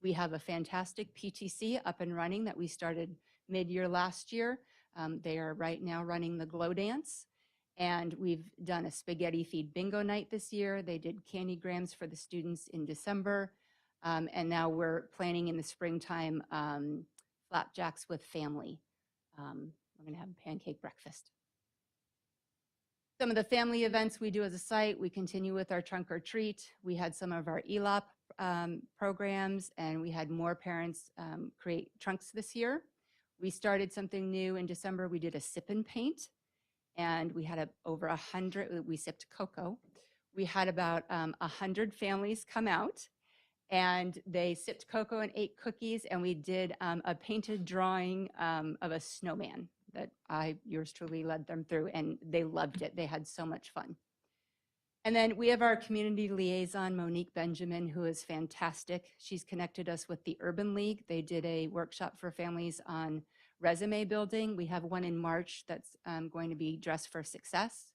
We have a fantastic PTC up and running that we started mid-year last year. They are right now running the Glow Dance. And we've done a spaghetti feed bingo night this year. They did candygrams for the students in December. And now we're planning in the springtime flapjacks with family. We're going to have a pancake breakfast. Some of the family events we do as a site, we continue with our trunk or treat. We had some of our ELOP programs, and we had more parents create trunks this year. We started something new in December. We did a sip and paint, and we had over 100, we sipped cocoa. We had about 100 families come out, and they sipped cocoa and ate cookies, and we did a painted drawing of a snowman that yours truly, led them through, and they loved it. They had so much fun. And then we have our community liaison, Monique Benjamin, who is fantastic. She's connected us with the Urban League. They did a workshop for families on resume building. We have one in March that's going to be Dress for Success.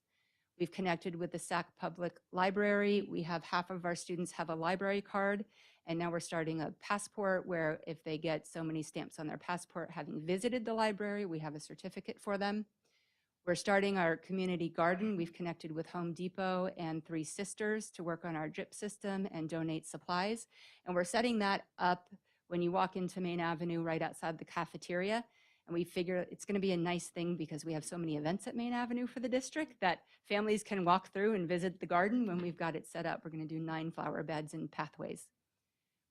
We've connected with the Sac Public Library. We have half of our students have a library card, and now we're starting a passport where if they get so many stamps on their passport having visited the library, we have a certificate for them. We're starting our community garden. We've connected with Home Depot and Three Sisters to work on our drip system and donate supplies. And we're setting that up when you walk into Main Avenue right outside the cafeteria. And we figure it's going to be a nice thing because we have so many events at Main Avenue for the district that families can walk through and visit the garden when we've got it set up. We're going to do 9 flower beds and pathways.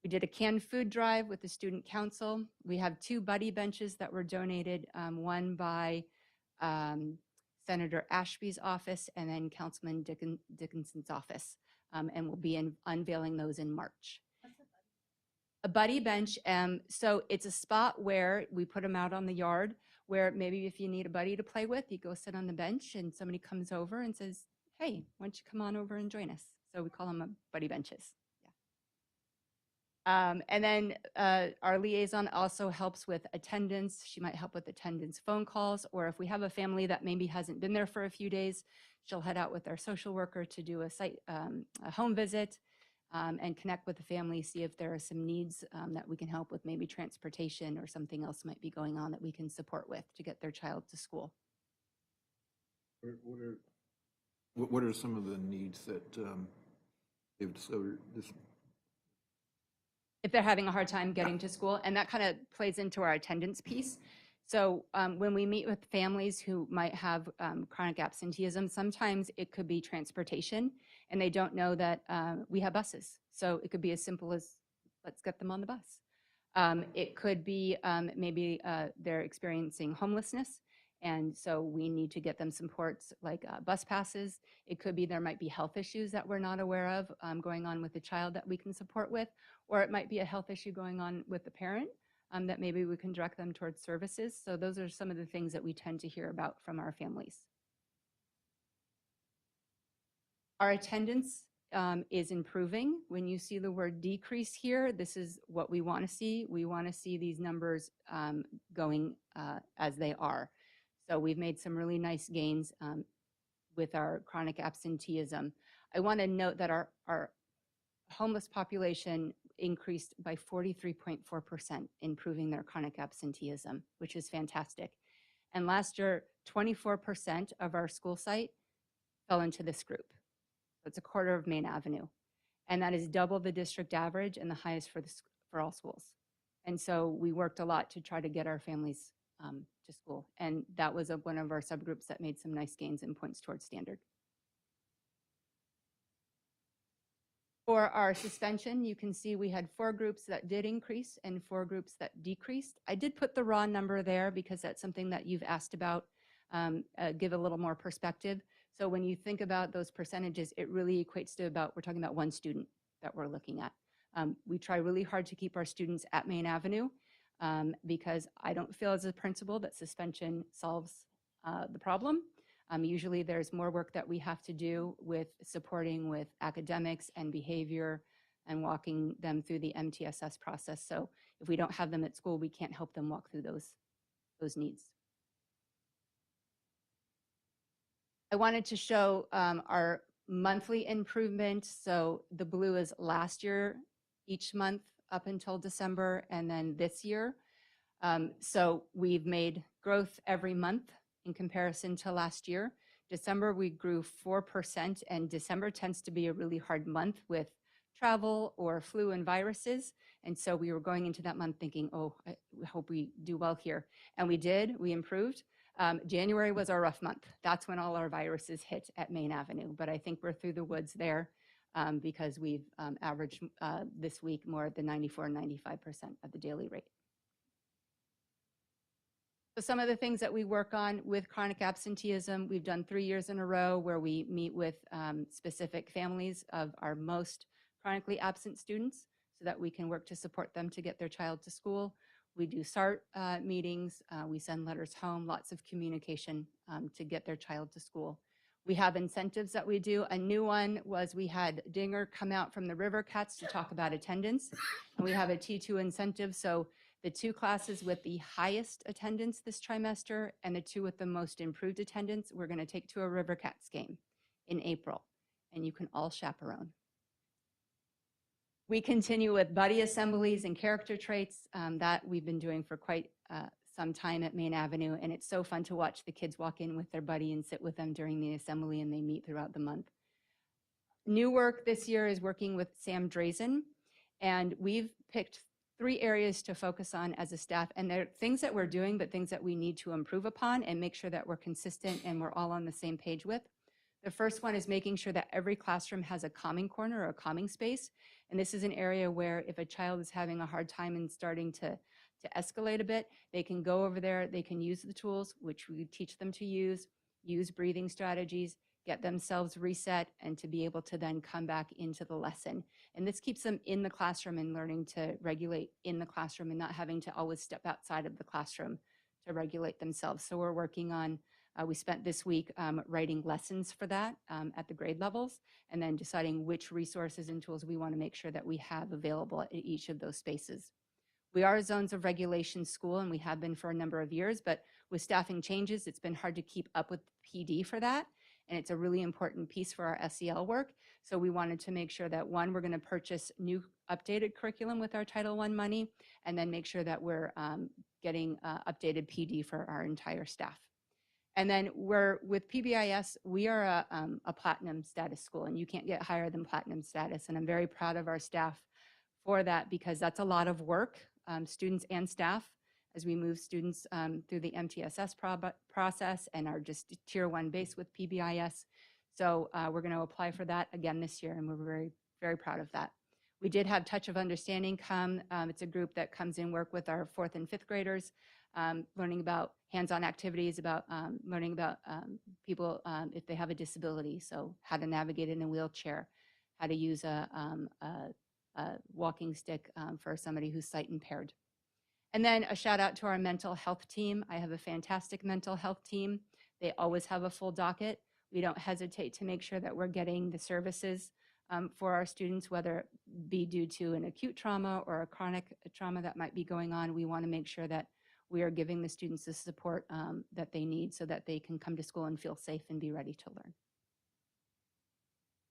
We did a canned food drive with the student council. We have 2 buddy benches that were donated, one by Senator Ashby's office and then Councilman Dickinson's office. And we'll be unveiling those in March. A buddy bench, so it's a spot where we put them out on the yard where maybe if you need a buddy to play with, you go sit on the bench and somebody comes over and says, hey, why don't you come on over and join us? So we call them buddy benches. And then our liaison also helps with attendance. She might help with attendance phone calls, or if we have a family that maybe hasn't been there for a few days, she'll head out with our social worker to do a home visit and connect with the family, see if there are some needs that we can help with, maybe transportation or something else might be going on that we can support with to get their child to school. What are some of the needs that they've discovered this? If they're having a hard time getting to school, and that kind of plays into our attendance piece. So when we meet with families who might have chronic absenteeism, sometimes it could be transportation, and they don't know that we have buses. So it could be as simple as, let's get them on the bus. It could be maybe they're experiencing homelessness, and so we need to get them supports like bus passes. It could be there might be health issues that we're not aware of going on with the child that we can support with, or it might be a health issue going on with the parent that maybe we can direct them towards services. So those are some of the things that we tend to hear about from our families. Our attendance is improving. When you see the word decrease here, this is what we want to see. We want to see these numbers going as they are. So we've made some really nice gains with our chronic absenteeism. I want to note that our homeless population increased by 43.4%, improving their chronic absenteeism, which is fantastic. And last year, 24% of our school site fell into this group. So it's a quarter of Main Avenue. And that is double the district average and the highest for all schools. And so we worked a lot to try to get our families to school. And that was one of our subgroups that made some nice gains and points towards standard. For our suspension, you can see we had 4 groups that did increase and 4 groups that decreased. I did put the raw number there because that's something that you've asked about, give a little more perspective. So when you think about those percentages, it really equates to we're talking about 1 student that we're looking at. We try really hard to keep our students at Main Avenue because I don't feel as a principal that suspension solves the problem. Usually there's more work that we have to do with supporting with academics and behavior and walking them through the MTSS process. So if we don't have them at school, we can't help them walk through those needs. I wanted to show our monthly improvement. So the blue is last year, each month up until December, and then this year. So we've made growth every month in comparison to last year. December, we grew 4%, and December tends to be a really hard month with travel or flu and viruses. And so we were going into that month thinking, oh, I hope we do well here. And we did, we improved. January was our rough month. That's when all our viruses hit at Main Avenue. But I think we're through the woods there because we've averaged this week more than 94, 95% of the daily rate. So some of the things that we work on with chronic absenteeism, we've done 3 years in a row where we meet with specific families of our most chronically absent students so that we can work to support them to get their child to school. We do SART meetings, we send letters home, lots of communication to get their child to school. We have incentives that we do. A new one was we had Dinger come out from the River Cats to talk about attendance. And we have a T2 incentive. So the 2 classes with the highest attendance this trimester and the 2 with the most improved attendance, we're going to take to a River Cats game in April. And you can all chaperone. We continue with buddy assemblies and character traits that we've been doing for quite some time at Main Avenue. And it's so fun to watch the kids walk in with their buddy and sit with them during the assembly, and they meet throughout the month. New work this year is working with Sam Drazen, and we've picked 3 areas to focus on as a staff. And they're things that we're doing, but things that we need to improve upon and make sure that we're consistent and we're all on the same page with. The first one is making sure that every classroom has a calming corner or a calming space. And this is an area where if a child is having a hard time and starting to escalate a bit, they can go over there, they can use the tools, which we teach them to use breathing strategies, get themselves reset, and to be able to then come back into the lesson. And this keeps them in the classroom and learning to regulate in the classroom and not having to always step outside of the classroom to regulate themselves. So we're working on, we spent this week writing lessons for that at the grade levels, and then deciding which resources and tools we want to make sure that we have available at each of those spaces. We are a zones of regulation school, and we have been for a number of years, but with staffing changes, it's been hard to keep up with PD for that. And it's a really important piece for our SEL work. So we wanted to make sure that, one, we're going to purchase new updated curriculum with our Title I money, and then make sure that we're getting updated PD for our entire staff. And then with PBIS, we are a platinum status school, and you can't get higher than platinum status. And I'm very proud of our staff for that, because that's a lot of work, students and staff, as we move students through the MTSS process and are just tier 1 base with PBIS. So we're going to apply for that again this year, and we're very, very proud of that. We did have Touch of Understanding come. It's a group that comes in, work with our 4th and 5th graders, learning about hands-on activities, about learning about people if they have a disability. So how to navigate in a wheelchair, how to use a walking stick for somebody who's sight impaired. And then a shout out to our mental health team. I have a fantastic mental health team. They always have a full docket. We don't hesitate to make sure that we're getting the services for our students, whether it be due to an acute trauma or a chronic trauma that might be going on. We want to make sure that we are giving the students the support that they need so that they can come to school and feel safe and be ready to learn.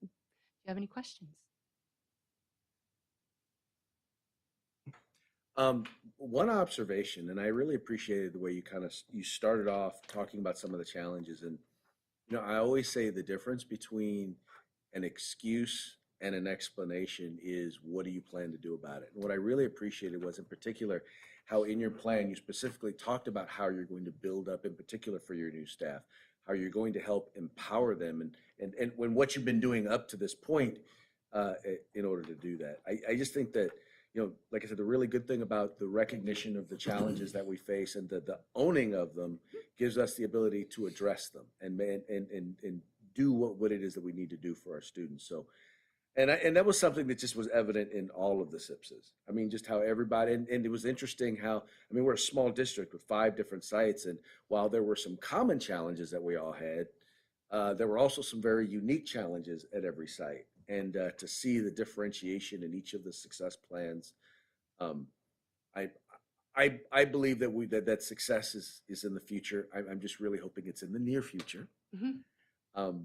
Do you have any questions? One observation, and I really appreciated the way you started off talking about some of the challenges. And, I always say the difference between an excuse and an explanation is, what do you plan to do about it? And what I really appreciated was, in particular, how in your plan you specifically talked about how you're going to build up, in particular for your new staff, how you're going to help empower them, and when what you've been doing up to this point in order to do that. I just think that, like I said, the really good thing about the recognition of the challenges that we face and the owning of them gives us the ability to address them and do what it is that we need to do for our students. So, and that was something that just was evident in all of the SIPSs. I mean, just how everybody, and it was interesting how, we're a small district with 5 different sites. And while there were some common challenges that we all had, there were also some very unique challenges at every site. And to see the differentiation in each of the success plans, I believe that success is in the future. I'm just really hoping it's in the near future. Mm-hmm.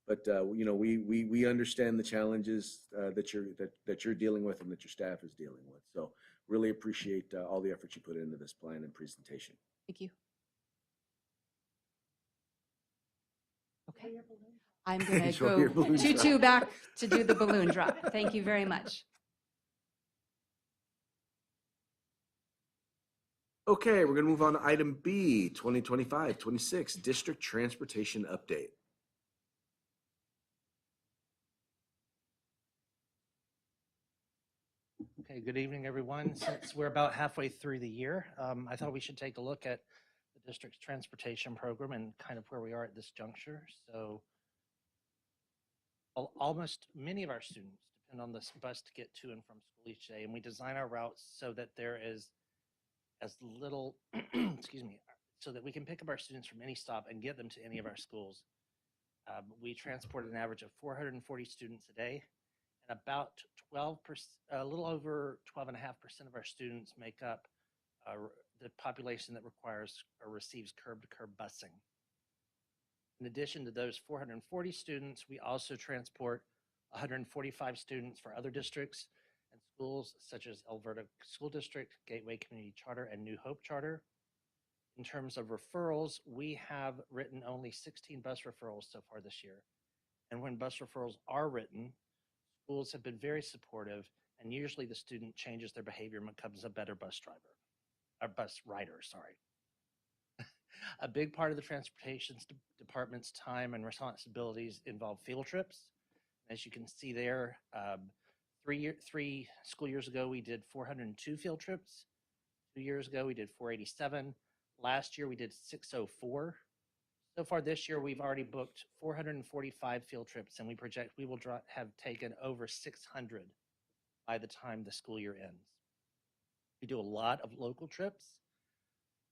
But we understand the challenges that you're dealing with and that your staff is dealing with. So Really appreciate all the effort you put into this plan and presentation. Thank you. Okay. I'm gonna Show your go balloon drop. tutu back to do the balloon drop. Thank you very much. Okay, we're gonna move on to item B, 2025-26 District Transportation Update. Okay, good evening, everyone. Since we're about halfway through the year, I thought we should take a look at the district's transportation program and kind of where we are at this juncture. So almost many of our students depend on this bus to get to and from school each day, and we design our routes so that there is as little, excuse me, so that we can pick up our students from any stop and get them to any of our schools. We transport an average of 440 students a day, and about 12%, a little over 12.5% of our students make up the population that requires or receives curb-to-curb busing. In addition to those 440 students, we also transport 145 students for other districts and schools such as Alberta School District, Gateway Community Charter, and New Hope Charter. In terms of referrals, we have written only 16 bus referrals so far this year. And when bus referrals are written, schools have been very supportive, and usually the student changes their behavior and becomes a better bus driver, or bus rider, sorry. A big part of the transportation department's time and responsibilities involve field trips. As you can see there, 3 school years ago, we did 402 field trips. 2 years ago, we did 487. Last year, we did 604. So far this year, we've already booked 445 field trips, and we project we will have taken over 600 by the time the school year ends. We do a lot of local trips,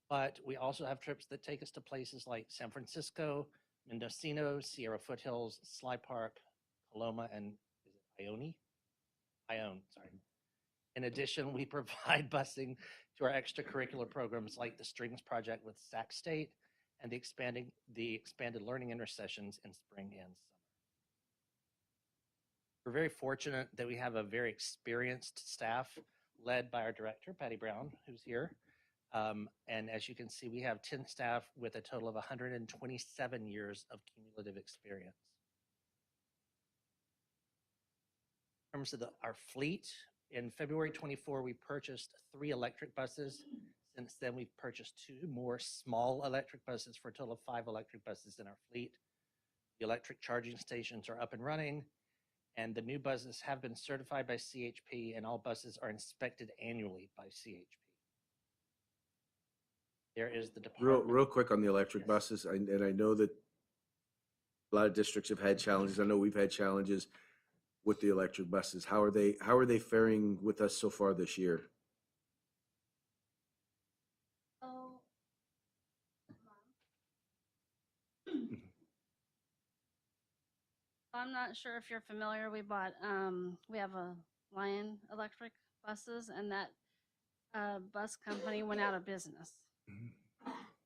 but we also have trips that take us to places like San Francisco, Mendocino, Sierra Foothills, Sly Park, Coloma, and is it Ione, sorry. In addition, we provide busing to our extracurricular programs like the Strings Project with Sac State and the expanded learning intercessions in spring and summer. We're very fortunate that we have a very experienced staff led by our director, Patty Brown, who's here. And as you can see, we have 10 staff with a total of 127 years of cumulative experience. In terms of our fleet, in February 24, we purchased 3 electric buses. Since then, we've purchased 2 more small electric buses for a total of 5 electric buses in our fleet. The electric charging stations are up and running, and the new buses have been certified by CHP, and all buses are inspected annually by CHP. There is the department. Real quick on the electric buses, and I know that a lot of districts have had challenges. I know we've had challenges with the electric buses. How are they faring with us so far this year? Oh. I'm not sure if you're familiar. We have a Lion Electric buses, and that bus company went out of business.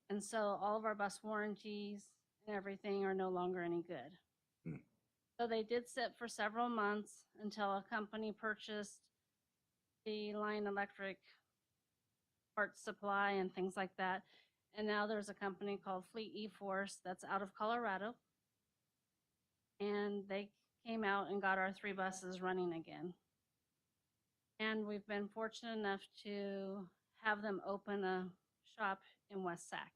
And so all of our bus warranties and everything are no longer any good. So they did sit for several months until a company purchased the Lion Electric parts supply and things like that. And now there's a company called Fleet E-Force that's out of Colorado. And they came out and got our 3 buses running again. And we've been fortunate enough to have them open a shop in West Sac.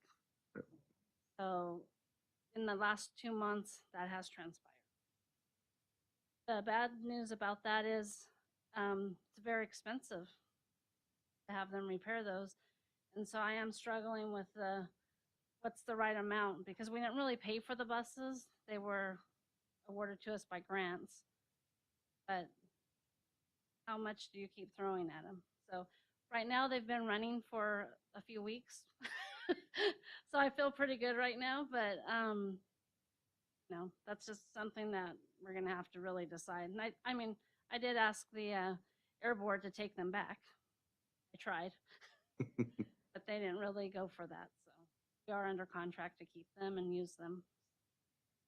So in the last 2 months, that has transpired. The bad news about that is it's very expensive to have them repair those. And so I am struggling with what's the right amount, because we didn't really pay for the buses. They were awarded to us by grants. But how much do you keep throwing at them? So right now they've been running for a few weeks. So I feel pretty good right now, but no, that's just something that we're gonna have to really decide. And I mean, I did ask the Air Board to take them back. I tried, but they didn't really go for that. So we are under contract to keep them and use them.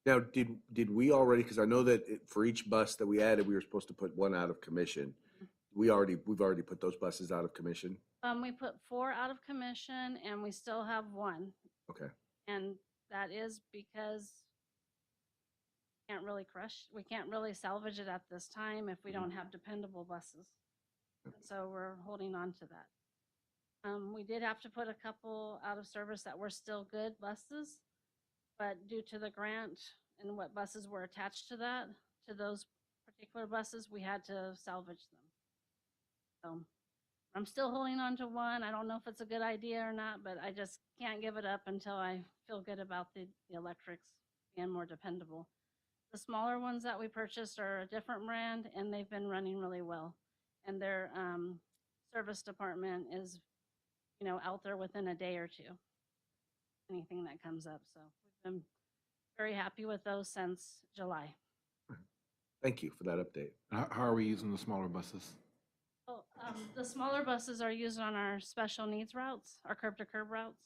Now, did we already, because I know that for each bus that we added, we were supposed to put 1 out of commission. we've already put those buses out of commission. We put 4 out of commission and we still have 1. Okay. And that is because we can't really salvage it at this time if we don't have dependable buses. And so we're holding on to that. We did have to put a couple out of service that were still good buses, but due to the grant and what buses were attached to that, to those particular buses, we had to salvage them. So I'm still holding on to 1. I don't know if it's a good idea or not, but I just can't give it up until I feel good about the electrics being more dependable. The smaller ones that we purchased are a different brand and they've been running really well. And their service department is, out there within a day or 2. Anything that comes up. So we've been very happy with those since July. Thank you for that update. How are we using the smaller buses? Oh, the smaller buses are used on our special needs routes, our curb to curb routes.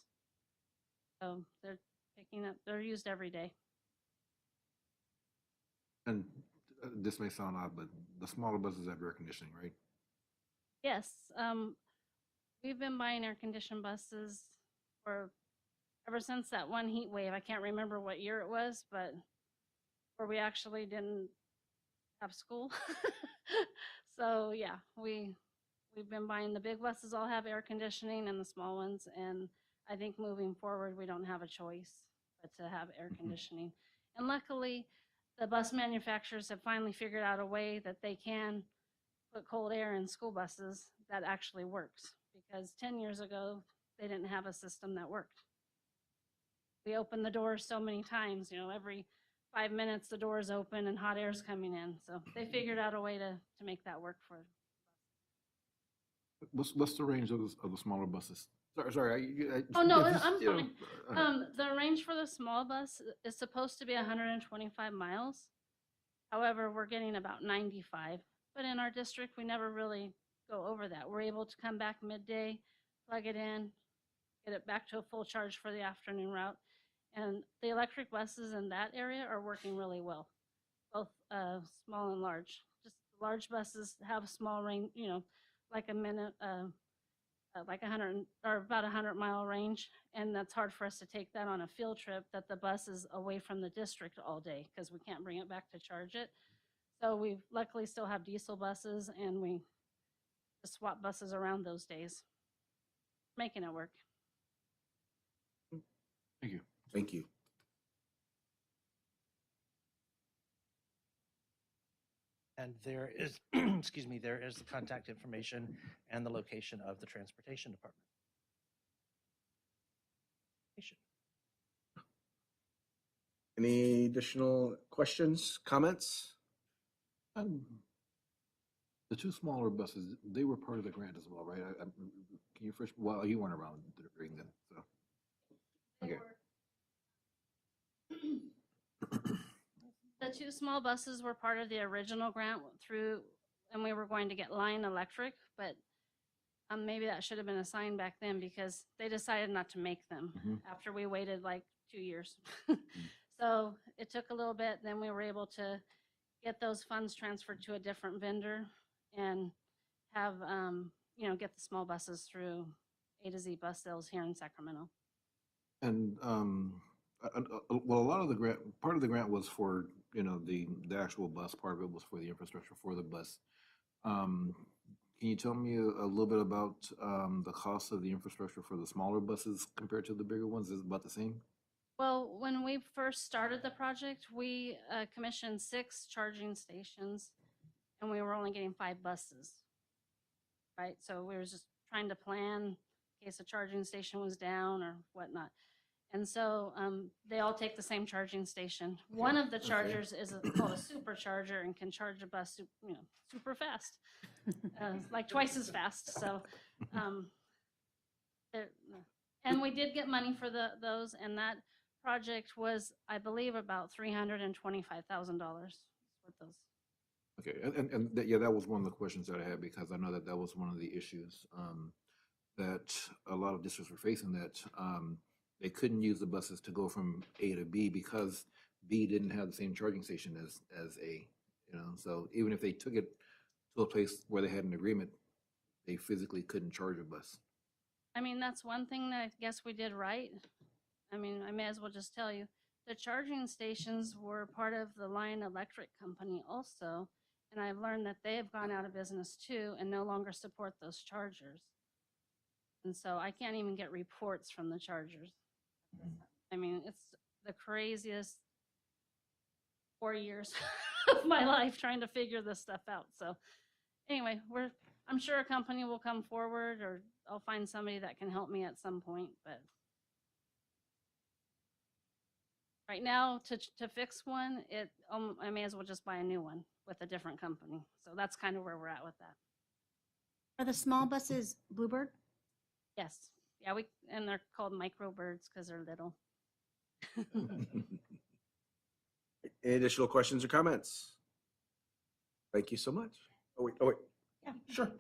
So they're used every day. And this may sound odd, but the smaller buses have air conditioning, right? Yes, we've been buying air conditioned buses for ever since that one heat wave. I can't remember what year it was, but where we actually didn't have school. So yeah, we've been buying the big buses all have air conditioning and the small ones. And I think moving forward, we don't have a choice but to have air conditioning. And luckily, the bus manufacturers have finally figured out a way that they can put cold air in school buses that actually works. Because 10 years ago, they didn't have a system that worked. We opened the doors so many times, every 5 minutes the doors open and hot air's coming in. So they figured out a way to make that work for us. What's the range of the smaller buses? Sorry. Oh, no, I'm fine. The range for the small bus is supposed to be 125 miles. However, we're getting about 95. But in our district, we never really go over that. We're able to come back midday, plug it in, get it back to a full charge for the afternoon route. And the electric buses in that area are working really well, both small and large. Just large buses have small range, like a minute, like 100 or about 100-mile range. And that's hard for us to take that on a field trip that the bus is away from the district all day because we can't bring it back to charge it. So we luckily still have diesel buses and we just swap buses around those days, making it work. Thank you. Thank you. And there is, excuse me, there is the contact information and the location of the transportation department. Any additional questions, comments? The 2 smaller buses, they were part of the grant as well, right? Can you first? Well, you weren't around during that, so. Okay. The 2 small buses were part of the original grant and we were going to get line electric, but maybe that should have been assigned back then because they decided not to make them after we waited like 2 years. So it took a little bit, then we were able to get those funds transferred to a different vendor and have, get the small buses through A to Z bus sales here in Sacramento. And well, a lot of the grant, part of the grant was for the actual bus. Part of it was for the infrastructure for the bus. Can you tell me a little bit about the cost of the infrastructure for the smaller buses compared to the bigger ones? Is it about the same? Well, when we first started the project, we commissioned 6 charging stations and we were only getting 5 buses, right? So we were just trying to plan in case a charging station was down or whatnot. And so they all take the same charging station. One of the chargers is called a supercharger and can charge a bus, super fast, like twice as fast. So, and we did get money for those, and that project was, I believe, about $325,000 with those. Okay, and yeah, that was one of the questions that I had because I know that was one of the issues that a lot of districts were facing, that they couldn't use the buses to go from A to B because B didn't have the same charging station as A, so even if they took it to a place where they had an agreement, they physically couldn't charge a bus. I mean, that's one thing that I guess we did right. I mean, I may as well just tell you, the charging stations were part of the Lion Electric Company also. And I've learned that they have gone out of business too and no longer support those chargers. And so I can't even get reports from the chargers. I mean, it's the craziest 4 years of my life trying to figure this stuff out. So anyway, I'm sure a company will come forward, or I'll find somebody that can help me at some point, but right now to fix one, I may as well just buy a new one with a different company. So that's kind of where we're at with that. Are the small buses Bluebird? Yes. Yeah, and they're called microbirds because they're little. Any additional questions or comments? Thank you so much. Oh, wait. Yeah. Sure.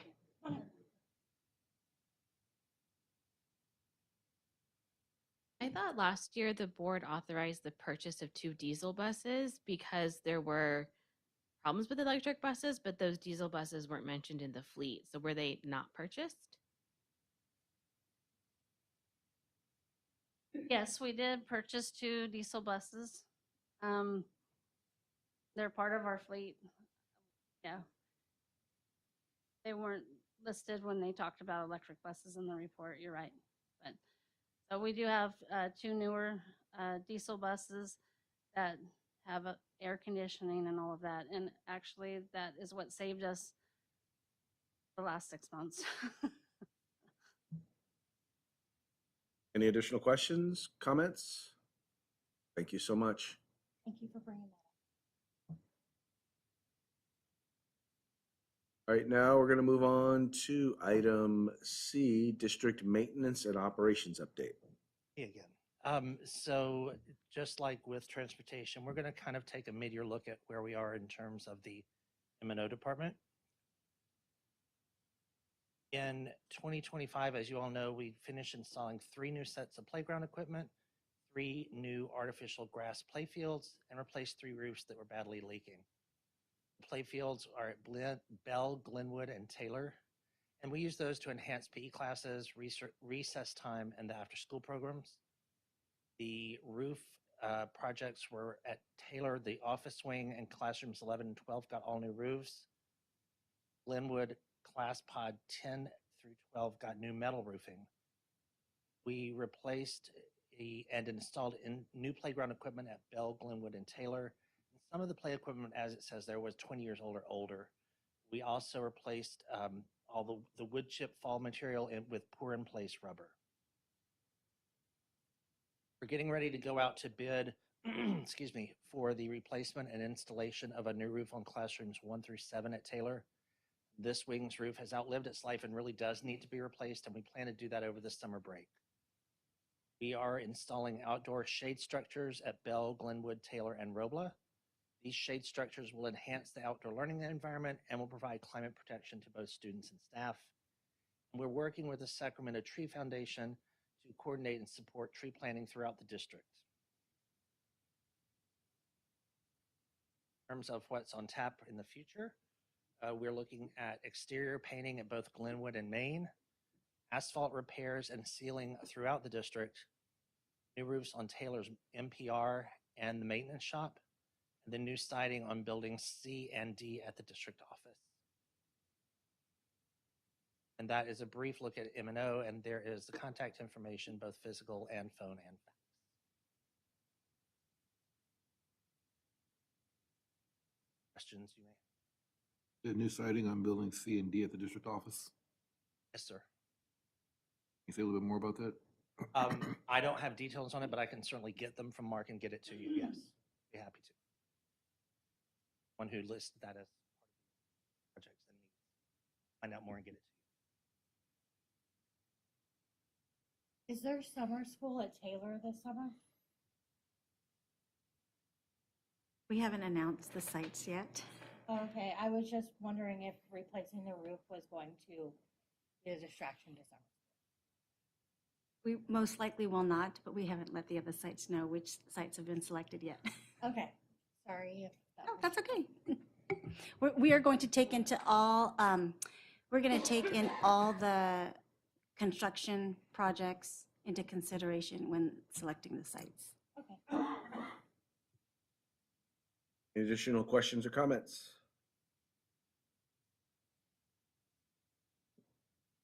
I thought last year the board authorized the purchase of 2 diesel buses because there were problems with electric buses, but those diesel buses weren't mentioned in the fleet. So were they not purchased? Yes, we did purchase 2 diesel buses. They're part of our fleet. Yeah. They weren't listed when they talked about electric buses in the report. You're right. But so we do have 2 newer diesel buses that have air conditioning and all of that. And actually, that is what saved us the last 6 months. Any additional questions, comments? Thank you so much. Thank you for bringing that up. All right, now we're going to move on to item C, district maintenance and operations update. Me again. So just like with transportation, we're going to kind of take a mid-year look at where we are in terms of the M&O department. In 2025, as you all know, we finished installing 3 new sets of playground equipment, 3 new artificial grass playfields, and replaced 3 roofs that were badly leaking. The playfields are at Bell, Glenwood, and Taylor, and we use those to enhance PE classes, recess time, and the after-school programs. The roof projects were at Taylor, the office wing and classrooms 11 and 12 got all new roofs. Glenwood class pod 10 through 12 got new metal roofing. We replaced and installed new playground equipment at Bell, Glenwood, and Taylor. And some of the play equipment, as it says there, was 20 years old or older. We also replaced all the wood chip fall material with pour-in-place rubber. We're getting ready to go out to bid, excuse me, for the replacement and installation of a new roof on classrooms 1 through 7 at Taylor. This wing's roof has outlived its life and really does need to be replaced, and we plan to do that over the summer break. We are installing outdoor shade structures at Bell, Glenwood, Taylor, and Robla. These shade structures will enhance the outdoor learning environment and will provide climate protection to both students and staff. And we're working with the Sacramento Tree Foundation to coordinate and support tree planting throughout the district. In terms of what's on tap in the future, we're looking at exterior painting at both Glenwood and Maine, asphalt repairs and sealing throughout the district, new roofs on Taylor's MPR and the maintenance shop, and the new siding on buildings C and D at the district office. And that is a brief look at M&O, and there is the contact information, both physical and phone and fax. Questions you may have? The new siding on building C and D at the district office. Yes, sir. Can you say a little bit more about that? I don't have details on it, but I can certainly get them from Mark and get it to you. Yes, be happy to. One who listed that as part of the projects and find out more and get it to you. Is there summer school at Taylor this summer? We haven't announced the sites yet. Okay, I was just wondering if replacing the roof was going to be a distraction to summer. We most likely will not, but we haven't let the other sites know which sites have been selected yet. Okay, sorry if that No, was- that's okay. We are going to take into all, we're going to take in all the construction projects into consideration when selecting the sites. Any additional questions or comments?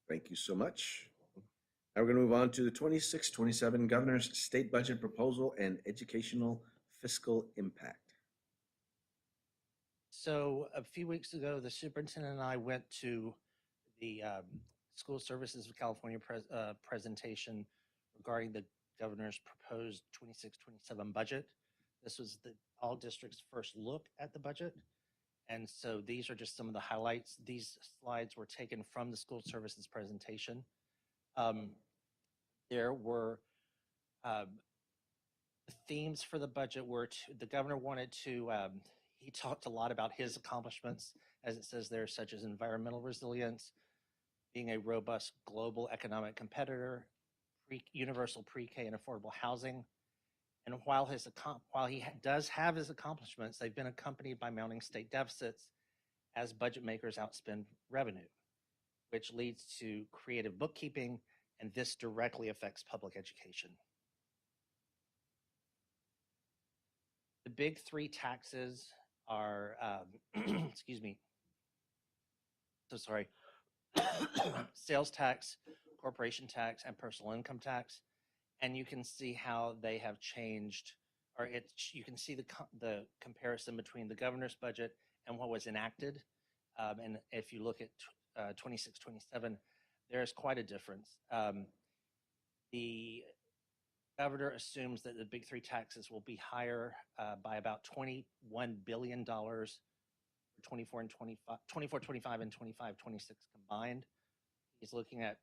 Thank you so much. Now we're going to move on to the 26-27 Governor's State Budget Proposal and Educational Fiscal Impact. So a few weeks ago, the superintendent and I went to the School Services of California presentation regarding the governor's proposed 26-27 budget. This was the all districts' first look at the budget. And so these are just some of the highlights. These slides were taken from the School Services presentation. There were the themes for the budget were the governor wanted to, he talked a lot about his accomplishments, as it says there, such as environmental resilience, being a robust global economic competitor, universal pre-K and affordable housing. And while he does have his accomplishments, they've been accompanied by mounting state deficits as budget makers outspend revenue, which leads to creative bookkeeping, and this directly affects public education. The big three taxes are, excuse me, so sorry, sales tax, corporation tax, and personal income tax. And you can see how they have changed, or you can see the comparison between the governor's budget and what was enacted. And if you look at 26-27, there's quite a difference. The governor assumes that the big three taxes will be higher by about $21 billion for 24 and 25 and 25, 26 combined. He's looking at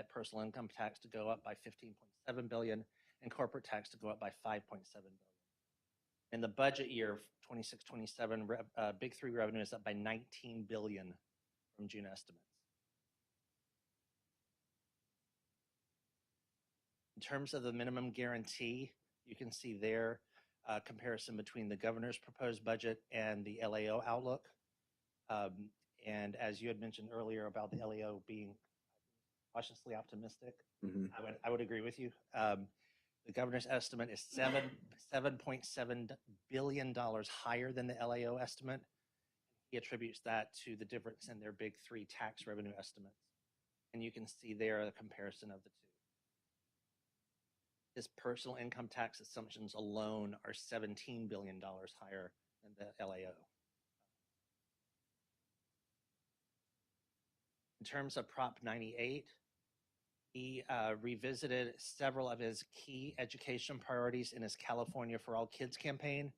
personal income tax to go up by 15.7 billion and corporate tax to go up by 5.7 billion. In the budget year 26-27, big three revenue is up by 19 billion from June estimates. In terms of the minimum guarantee, you can see there comparison between the governor's proposed budget and the LAO outlook. And as you had mentioned earlier about the LAO being cautiously optimistic, I would agree with you. The governor's estimate is $7.7 billion higher than the LAO estimate. He attributes that to the difference in their big three tax revenue estimates. And you can see there a comparison of the two. His personal income tax assumptions alone are $17 billion higher than the LAO. In terms of Prop 98, he revisited several of his key education priorities in his California for All Kids campaign.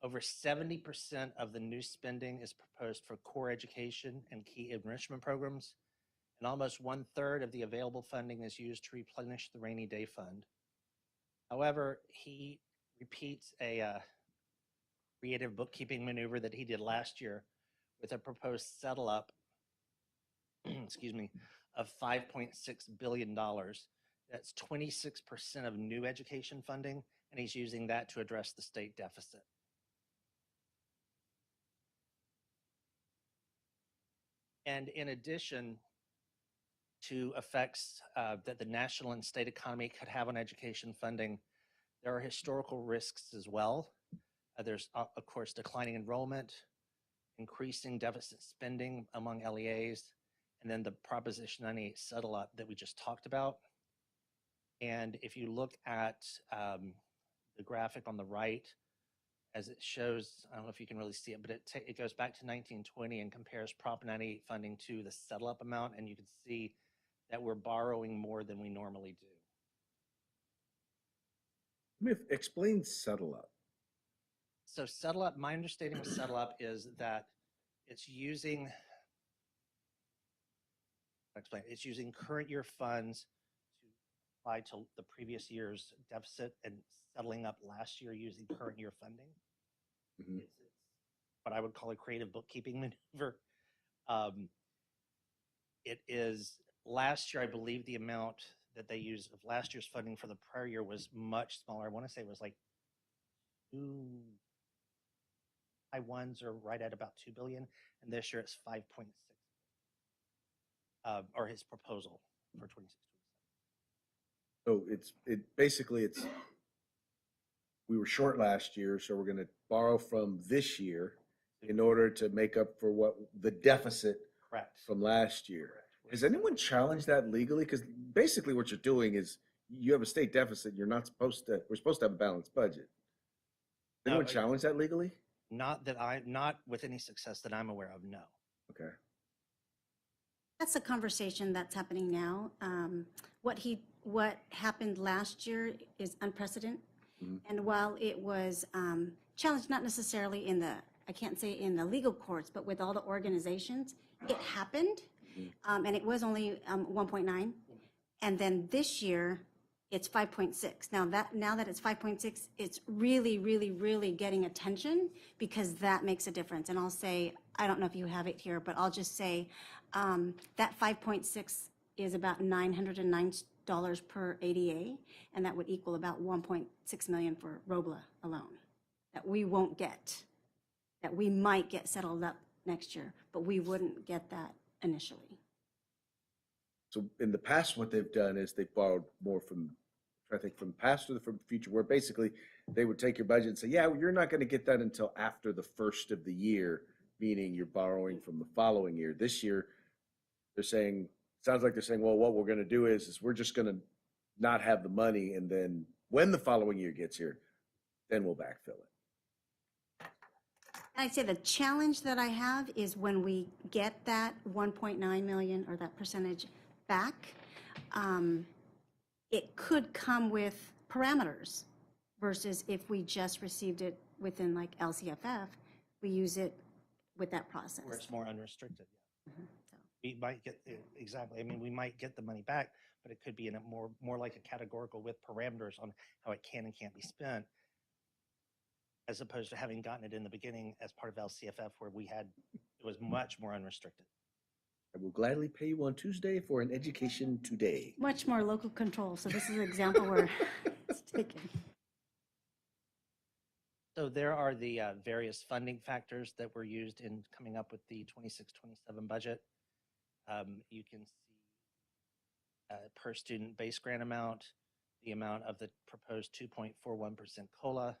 Over 70% of the new spending is proposed for core education and key enrichment programs, and almost 1/3 of the available funding is used to replenish the rainy day fund. However, he repeats a creative bookkeeping maneuver that he did last year with a proposed settle up, excuse me, of $5.6 billion. That's 26% of new education funding, and he's using that to address the state deficit. And in addition to effects that the national and state economy could have on education funding, there are historical risks as well. There's, of course, declining enrollment, increasing deficit spending among LEAs, and then the Proposition 98 settle up that we just talked about. And if you look at the graphic on the right, as it shows, I don't know if you can really see it, but it goes back to 1920 and compares Prop 98 funding to the settle up amount, and you can see that we're borrowing more than we normally do. Let me explain settle up. So settle up, my understanding of settle up is that it's using current year funds to apply to the previous year's deficit and settling up last year using current year funding. It's what I would call a creative bookkeeping maneuver. It is last year, I believe the amount that they used of last year's funding for the prior year was much smaller. I want to say it was like ones are right at about 2 billion, and this year it's 5.6, or his proposal for 26. So basically, we were short last year, so we're gonna borrow from this year in order to make up for what the deficit Correct. from last year. Correct. Has anyone challenged that legally? Because basically what you're doing is you have a state deficit, we're supposed to have a balanced budget. No, Anyone challenge that legally? Not with any success that I'm aware of, no. Okay. That's a conversation that's happening now. What happened last year is unprecedented. Mhm. And while it was challenged, not necessarily I can't say in the legal courts, but with all the organizations, it happened. And it was only 1.9. And then this year, it's 5.6. Now that it's 5.6, it's really, really, really getting attention because that makes a difference. And I'll say, I don't know if you have it here, but I'll just say that 5.6 is about $909 per ADA, and that would equal about 1.6 million for Robla alone, that we won't get, that we might get settled up next year, but we wouldn't get that initially. So in the past, what they've done is they've borrowed more from the past or from the future, where basically they would take your budget and say, yeah, well, you're not going to get that until after the first of the year, meaning you're borrowing from the following year. This year, sounds like they're saying, well, what we're going to do is we're just going to not have the money, and then when the following year gets here, then we'll backfill it. I'd say the challenge that I have is when we get that 1.9 million or that percentage back, it could come with parameters versus if we just received it within like LCFF, we use it with that process. Where it's more unrestricted. So, We might get, exactly, I mean, we might get the money back, but it could be in a more like a categorical with parameters on how it can and can't be spent, as opposed to having gotten it in the beginning as part of LCFF where it was much more unrestricted. I will gladly pay you on Tuesday for an education today. much more local control. So this is an example where it's taken. So there are the various funding factors that were used in coming up with the 26-27 budget. You can see per student base grant amount, the amount of the proposed 2.41% COLA,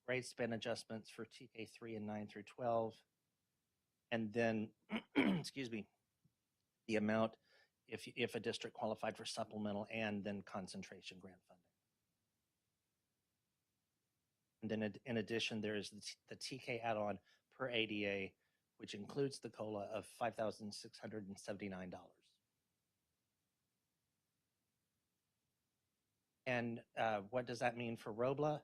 grade span adjustments for TK3 and 9 through 12, and then, excuse me, the amount if a district qualified for supplemental and then concentration grant funding. And then in addition, there is the TK add-on per ADA, which includes the COLA of $5,679. And what does that mean for Robla?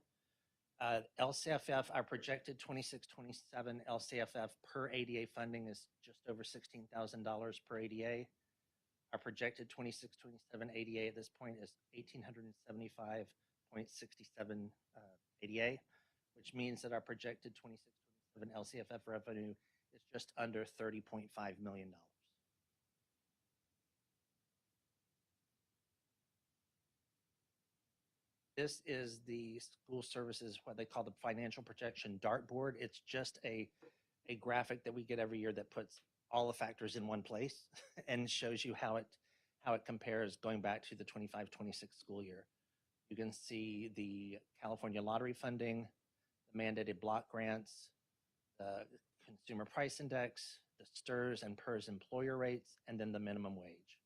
LCFF, our projected 26-27 LCFF per ADA funding is just over $16,000 per ADA. Our projected 26-27 ADA at this point is $1,875.67 ADA, which means that our projected 26-27 LCFF revenue is just under $30.5 million. This is the school services, what they call the financial projection dartboard. It's just a graphic that we get every year that puts all the factors in one place and shows you how it compares going back to the 25-26 school year. You can see the California lottery funding, the mandated block grants, the consumer price index, the STRS and PERS employer rates, and then the minimum wage.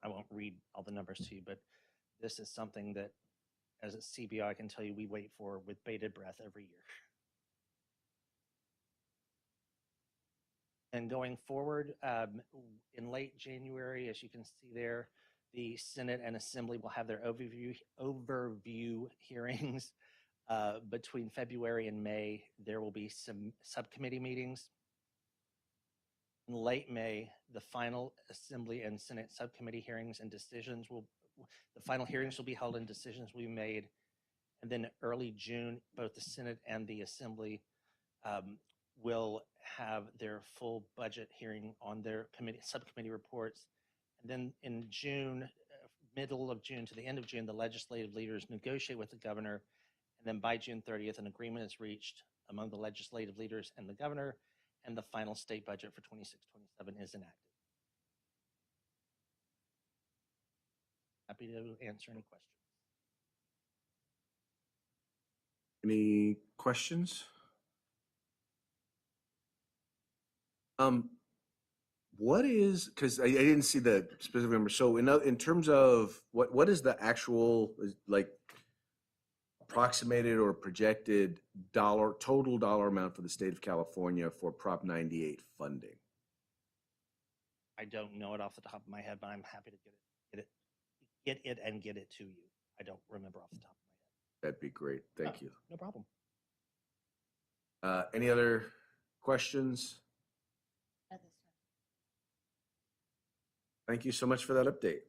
I won't read all the numbers to you, but this is something that, as a CBO, I can tell you we wait for with bated breath every year. And going forward, in late January, as you can see there, the Senate and Assembly will have their overview hearings. Between February and May, there will be some subcommittee meetings. In late May, the final Assembly and Senate subcommittee hearings and decisions the final hearings will be held and decisions will be made. And then early June, both the Senate and the Assembly will have their full budget hearing on their subcommittee reports. And then in June, middle of June to the end of June, the legislative leaders negotiate with the governor, And then by June 30th, an agreement is reached among the legislative leaders and the governor, and the final state budget for 26-27 is enacted. Happy to answer any questions. Any questions? What is, because I didn't see the specific number. So in terms of what is the actual, like, approximated or projected total dollar amount for the state of California for Prop 98 funding? I don't know it off the top of my head, but I'm happy to get it to you. I don't remember off the top of my head. That'd be great. Thank you. No problem. Any other questions? Thank you so much for that update.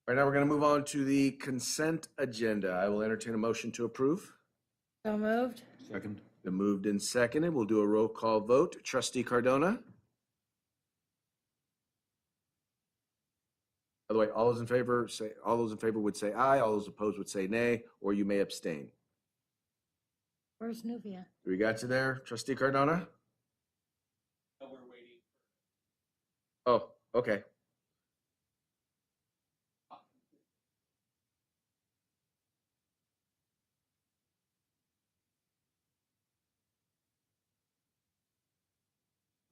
All right, now we're going to move on to the consent agenda. I will entertain a motion to approve. So moved. Second. Been moved and seconded. We'll do a roll call vote. Trustee Cardona? By the way, all those in favor would say aye, all those opposed would say nay, or you may abstain. Where's Nuvia? We got you there, Trustee Cardona? No, we're waiting. Oh, okay.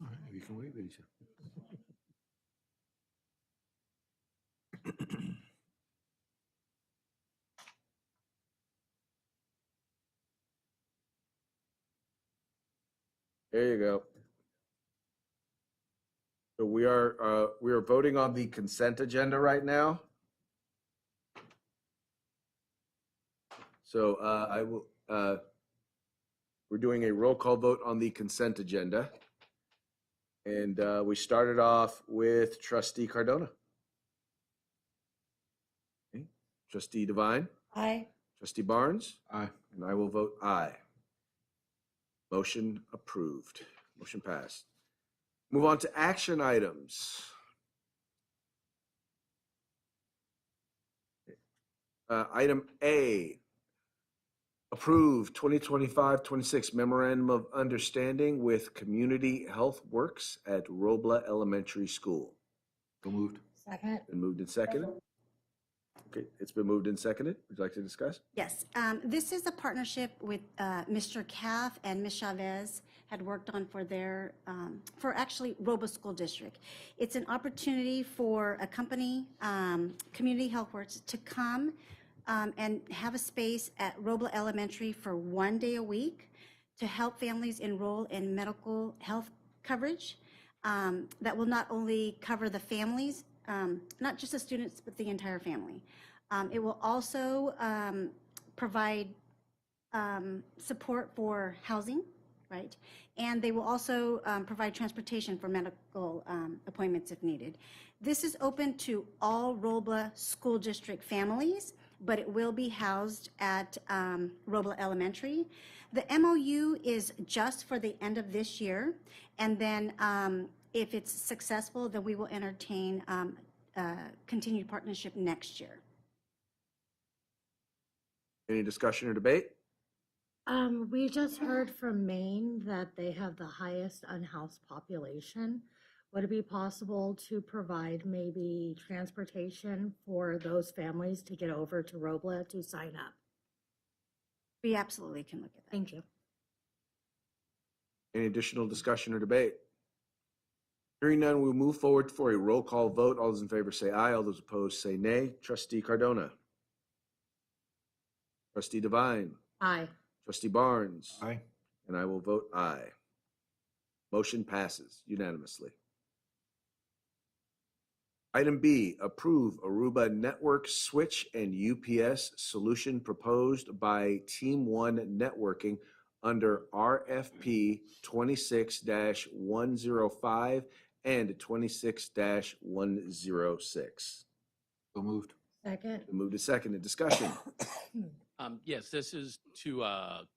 All right, you can wait, Lisa. There you go. So we are voting on the consent agenda right now. So we're doing a roll call vote on the consent agenda. And we started off with Trustee Cardona. Okay. Trustee Devine, Aye. Trustee Barnes, Aye. and I will vote aye. Motion approved. Motion passed. Move on to action items. Item A, approve 2025-26 Memorandum of Understanding with Community Health Works at Robla Elementary School. So moved. Second. Been moved and seconded. Okay, it's been moved and seconded. Would you like to discuss? Yes, this is a partnership with Mr. Caff and Ms. Chavez had worked on for their, for actually Robla School District. It's an opportunity for a company, Community Health Works, to come and have a space at Robla Elementary for 1 day a week to help families enroll in medical health coverage that will not only cover the families, not just the students, but the entire family. It will also provide support for housing, right? And they will also provide transportation for medical appointments if needed. This is open to all Robla School District families, but it will be housed at Robla Elementary. The MOU is just for the end of this year, and then if it's successful, then we will entertain continued partnership next year. Any discussion or debate? We just heard from Maine that they have the highest unhoused population. Would it be possible to provide maybe transportation for those families to get over to Robla to sign up? We absolutely can look at that. Thank you. Any additional discussion or debate? Hearing none, we'll move forward for a roll call vote. All those in favor say aye. All those opposed say nay. Trustee Cardona. Trustee Devine. Aye. Trustee Barnes. Aye. And I will vote aye. Motion passes unanimously. Item B, approve Aruba Network Switch and UPS solution proposed by Team One Networking under RFP 26-105 and 26-106. So moved. Second. Moved to second. Discussion. Yes, this is to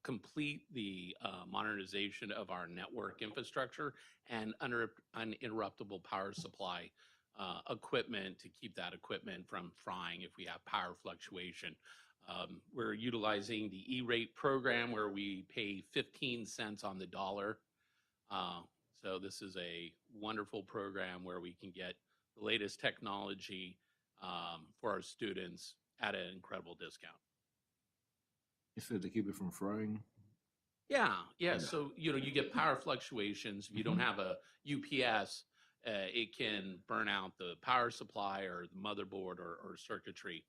complete the modernization of our network infrastructure and uninterruptible power supply equipment to keep that equipment from frying if we have power fluctuation. We're utilizing the E-rate program where we pay 15 cents on the dollar. So this is a wonderful program where we can get the latest technology for our students at an incredible discount. You said to keep it from frying? Yeah, yeah. Yeah. So, you get power fluctuations. If you don't have a UPS, it can burn out the power supply or the motherboard or circuitry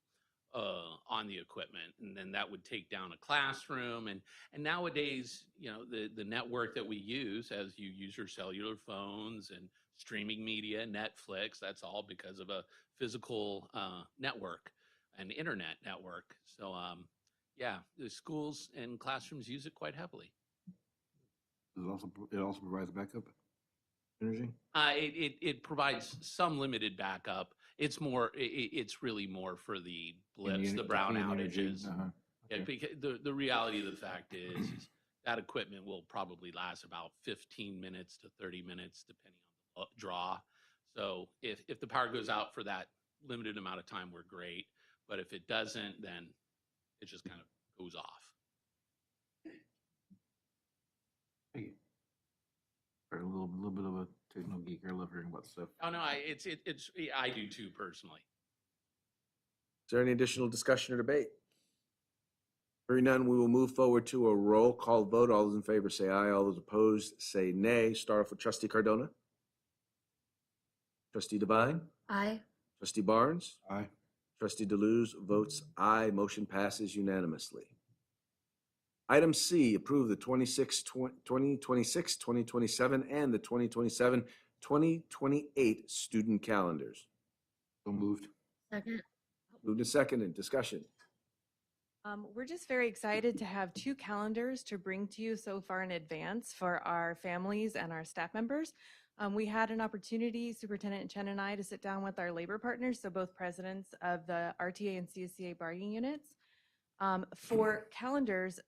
on the equipment, and then that would take down a classroom. And nowadays, the network that we use, as you use your cellular phones and streaming media, Netflix, that's all because of a physical network, an internet network. So, yeah, the schools and classrooms use it quite heavily. It also provides backup energy? It provides some limited backup. It's really more for the blips, the brown outages. Yeah, Okay. because the reality of the fact is that equipment will probably last about 15 minutes to 30 minutes, depending on the draw. So if the power goes out for that limited amount of time, we're great. But if it doesn't, then it just kind of goes off. Hey, a little bit of a techno geek. I love hearing about stuff. Oh no, I do too personally. Is there any additional discussion or debate? Hearing none, we will move forward to a roll call vote. All those in favor say aye. All those opposed say nay. Start off with Trustee Cardona. Trustee Devine. Aye. Trustee Barnes. Aye. Trustee Deleuze votes aye. Motion passes unanimously. Item C, approve the 2026, 2027, and the 2027, 2028 student calendars. So moved. Second. Moved and seconded. Discussion. We're just very excited to have 2 calendars to bring to you so far in advance for our families and our staff members. We had an opportunity, Superintendent Chen and I, to sit down with our labor partners, so both presidents of the RTA and CSCA bargaining units. For calendars,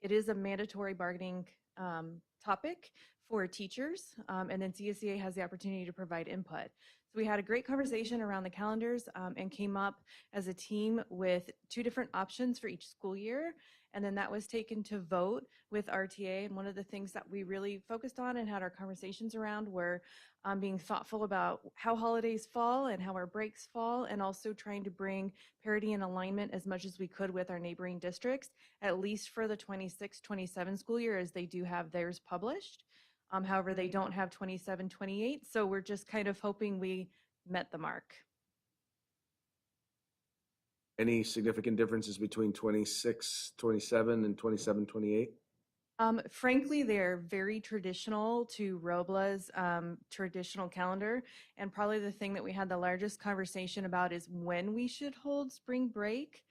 it is a mandatory bargaining topic for teachers, and then CSCA has the opportunity to provide input. So we had a great conversation around the calendars and came up as a team with 2 different options for each school year. And then that was taken to vote with RTA. And one of the things that we really focused on and had our conversations around were being thoughtful about how holidays fall and how our breaks fall, and also trying to bring parity and alignment as much as we could with our neighboring districts, at least for the 26-27 school year, as they do have theirs published. However, they don't have 27-28, so we're just kind of hoping we met the mark. Any significant differences between 26, 27 and 27, 28? Frankly, they're very traditional to Robla's traditional calendar. And probably the thing that we had the largest conversation about is when we should hold spring break.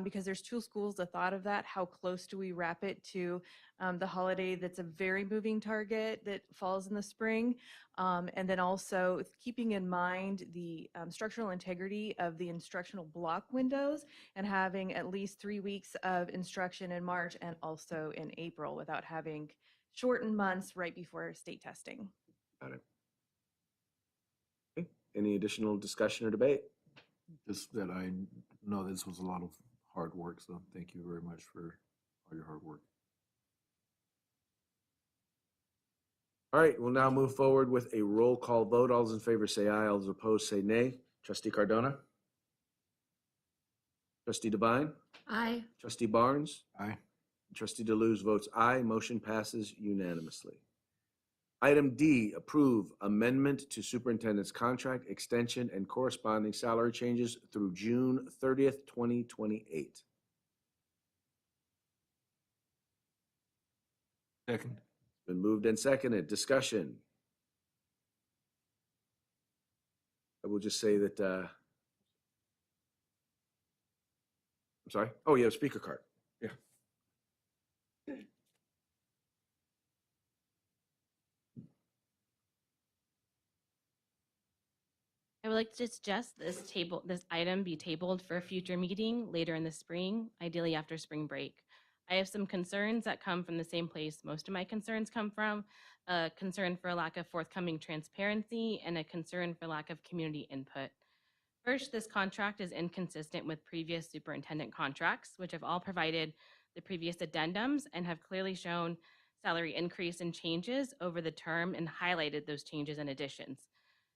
Because there's 2 schools that thought of that. How close do we wrap it to the holiday that's a very moving target that falls in the spring? And then also keeping in mind the structural integrity of the instructional block windows and having at least 3 weeks of instruction in March and also in April without having shortened months right before state testing. Got it. Okay. Any additional discussion or debate? Just that I know this was a lot of hard work, so thank you very much for all your hard work. All right, we'll now move forward with a roll call vote. All those in favor say aye. All those opposed say nay. Trustee Cardona? Trustee Devine? Aye. Trustee Barnes? Aye. Trustee Deleuze votes aye. Motion passes unanimously. Item D, approve amendment to superintendent's contract extension and corresponding salary changes through June 30th, 2028. Second. Been moved and seconded. Discussion. I will just say that, I'm sorry. Oh, yeah, speaker card. Yeah. I would like to suggest this item be tabled for a future meeting later in the spring, ideally after spring break. I have some concerns that come from the same place most of my concerns come from, a concern for lack of forthcoming transparency and a concern for lack of community input. First, this contract is inconsistent with previous superintendent contracts, which have all provided the previous addendums and have clearly shown salary increase and changes over the term and highlighted those changes and additions.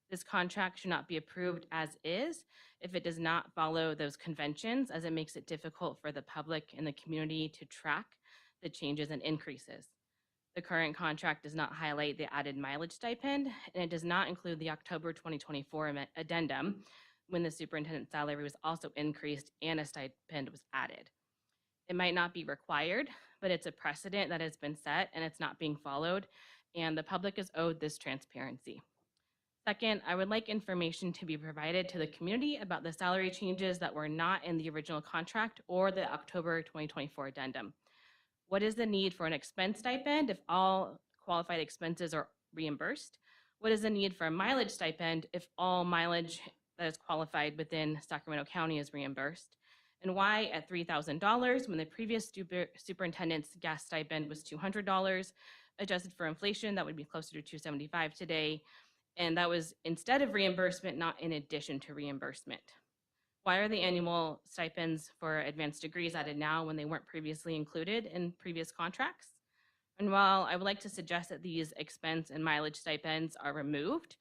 This contract should not be approved as is if it does not follow those conventions, as it makes it difficult for the public and the community to track the changes and increases. The current contract does not highlight the added mileage stipend, and it does not include the October 2024 addendum, when the superintendent's salary was also increased and a stipend was added. It might not be required, but it's a precedent that has been set and it's not being followed, and the public is owed this transparency. Second, I would like information to be provided to the community about the salary changes that were not in the original contract or the October 2024 addendum. What is the need for an expense stipend if all qualified expenses are reimbursed? What is the need for a mileage stipend if all mileage that is qualified within Sacramento County is reimbursed? And why at $3,000 when the previous superintendent's gas stipend was $200? Adjusted for inflation, that would be closer to $275 today. And that was instead of reimbursement, not in addition to reimbursement. Why are the annual stipends for advanced degrees added now when they weren't previously included in previous contracts? And while I would like to suggest that these expense and mileage stipends are removed,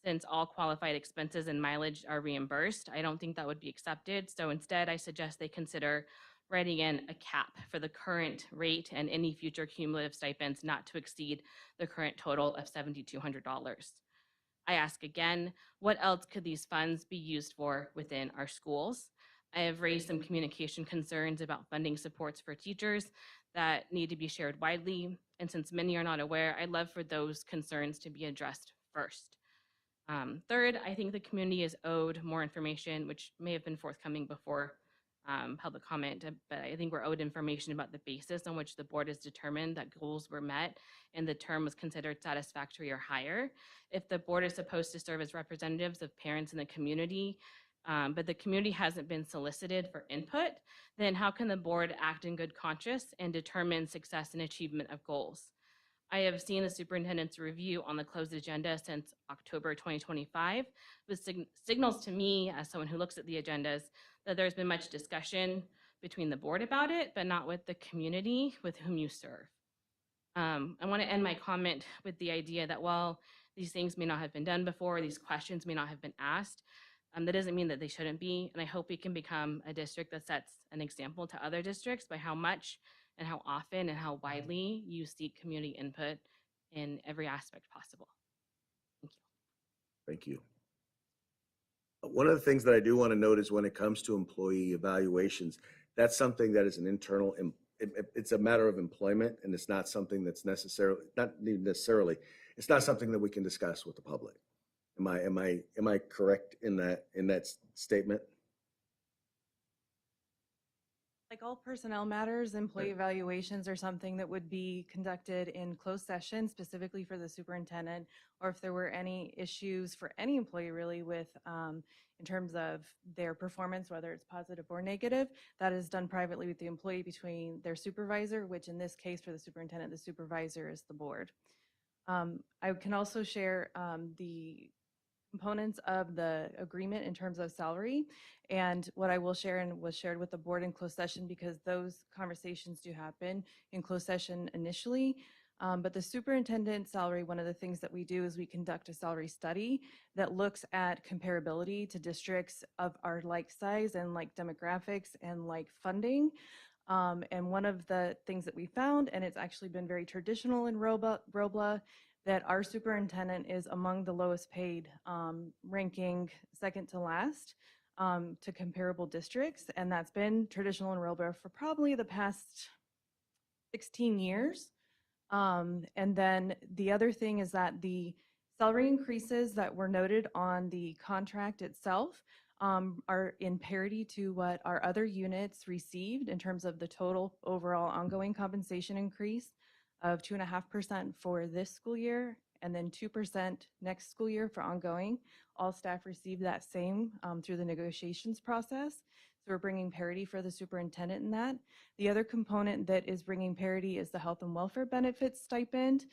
since all qualified expenses and mileage are reimbursed, I don't think that would be accepted. So instead, I suggest they consider writing in a cap for the current rate and any future cumulative stipends not to exceed the current total of $7,200. I ask again, what else could these funds be used for within our schools? I have raised some communication concerns about funding supports for teachers that need to be shared widely. And since many are not aware, I'd love for those concerns to be addressed first. Third, I think the community is owed more information, which may have been forthcoming before public comment, but I think we're owed information about the basis on which the board has determined that goals were met and the term was considered satisfactory or higher. If the board is supposed to serve as representatives of parents in the community, but the community hasn't been solicited for input, then how can the board act in good conscience and determine success and achievement of goals? I have seen the superintendent's review on the closed agenda since October 2025, which signals to me, as someone who looks at the agendas, that there's been much discussion between the board about it, but not with the community with whom you serve. I want to end my comment with the idea that while these things may not have been done before, these questions may not have been asked, that doesn't mean that they shouldn't be. And I hope we can become a district that sets an example to other districts by how much and how often and how widely you seek community input in every aspect possible. Thank you. Thank you. One of the things that I do want to note is when it comes to employee evaluations, that's something that is an internal, it's a matter of employment, and it's not something that's necessarily, it's not something that we can discuss with the public. Am I correct in that statement? Like all personnel matters, employee evaluations are something that would be conducted in closed session specifically for the superintendent, or if there were any issues for any employee really with in terms of their performance, whether it's positive or negative, that is done privately with the employee between their supervisor, which in this case for the superintendent, the supervisor is the board. I can also share the components of the agreement in terms of salary. And what I will share and was shared with the board in closed session, because those conversations do happen in closed session initially. But the superintendent salary, one of the things that we do is we conduct a salary study that looks at comparability to districts of our like size and like demographics and like funding. And one of the things that we found, and it's actually been very traditional in Robla, that our superintendent is among the lowest paid, ranking second to last to comparable districts. And that's been traditional in Robla for probably the past 16 years. And then the other thing is that the salary increases that were noted on the contract itself are in parity to what our other units received in terms of the total overall ongoing compensation increase of 2.5% for this school year, and then 2% next school year for ongoing. All staff received that same through the negotiations process. So we're bringing parity for the superintendent in that. The other component that is bringing parity is the health and welfare benefits stipend.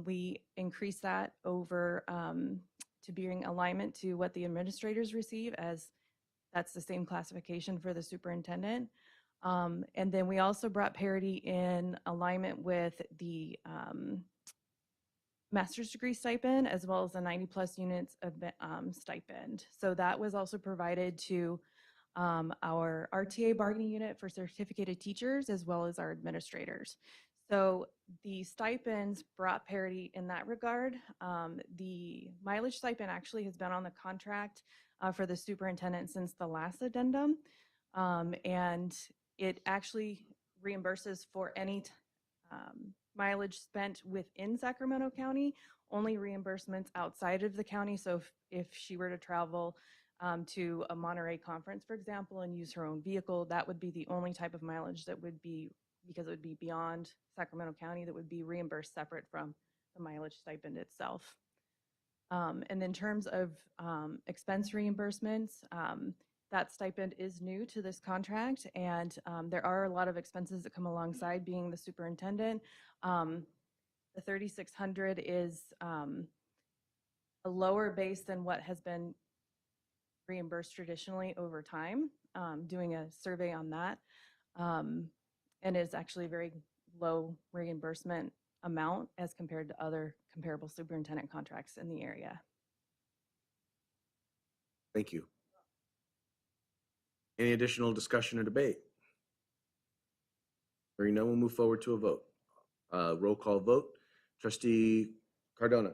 We increase that over to bring alignment to what the administrators receive as That's the same classification for the superintendent. And then we also brought parity in alignment with the master's degree stipend, as well as the 90+ units of stipend. So that was also provided to our RTA bargaining unit for certificated teachers, as well as our administrators. So the stipends brought parity in that regard. The mileage stipend actually has been on the contract for the superintendent since the last addendum. And it actually reimburses for any mileage spent within Sacramento County, only reimbursements outside of the county. So if she were to travel to a Monterey conference, for example, and use her own vehicle, that would be the only type of mileage that would be, because it would be beyond Sacramento County, that would be reimbursed separate from the mileage stipend itself. And in terms of expense reimbursements, that stipend is new to this contract, and there are a lot of expenses that come alongside being the superintendent. The 3,600 is a lower base than what has been reimbursed traditionally over time, doing a survey on that. And it's actually a very low reimbursement amount as compared to other comparable superintendent contracts in the area. Thank you. Any additional discussion or debate? Hearing none, we'll move forward to a vote. Roll call vote. Trustee Cardona.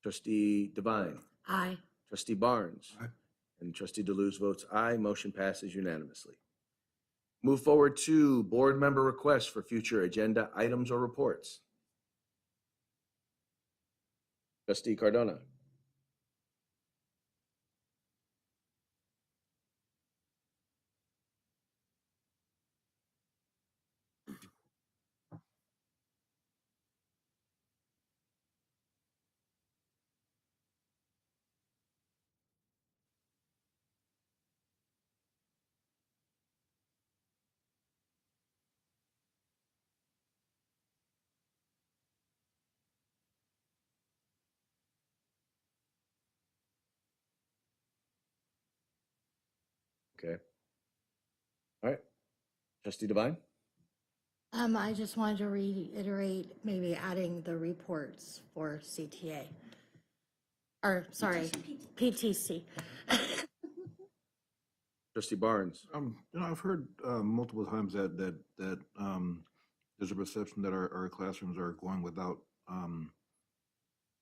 Trustee Devine. Aye. Trustee Barnes. Aye. And Trustee Deleuze votes aye. Motion passes unanimously. Move forward to board member requests for future agenda items or reports. Trustee Cardona. Okay. All right. Trustee Devine? I just wanted to reiterate maybe adding the reports for CTA. Or, sorry, PTC. Trustee Barnes? I've heard multiple times that there's a perception that our classrooms are going without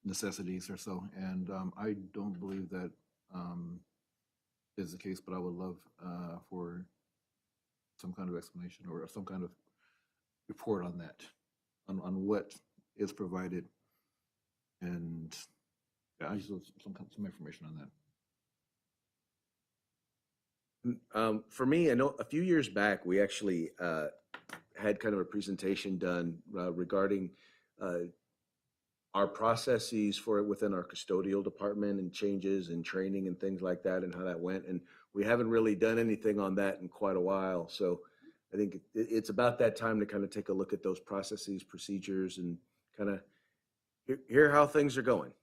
necessities or so, and I don't believe that is the case. But I would love for some kind of explanation or some kind of report on that, on what is provided, and yeah, I just want some information on that. For me, I know a few years back, we actually had kind of a presentation done regarding our processes for it within our custodial department and changes and training and things like that and how that went. And we haven't really done anything on that in quite a while. So I think it's about that time to kind of take a look at those processes, procedures, and kind of hear how things are going.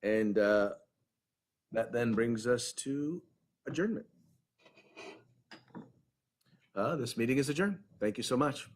And that then brings us to adjournment. This meeting is adjourned. Thank you so much.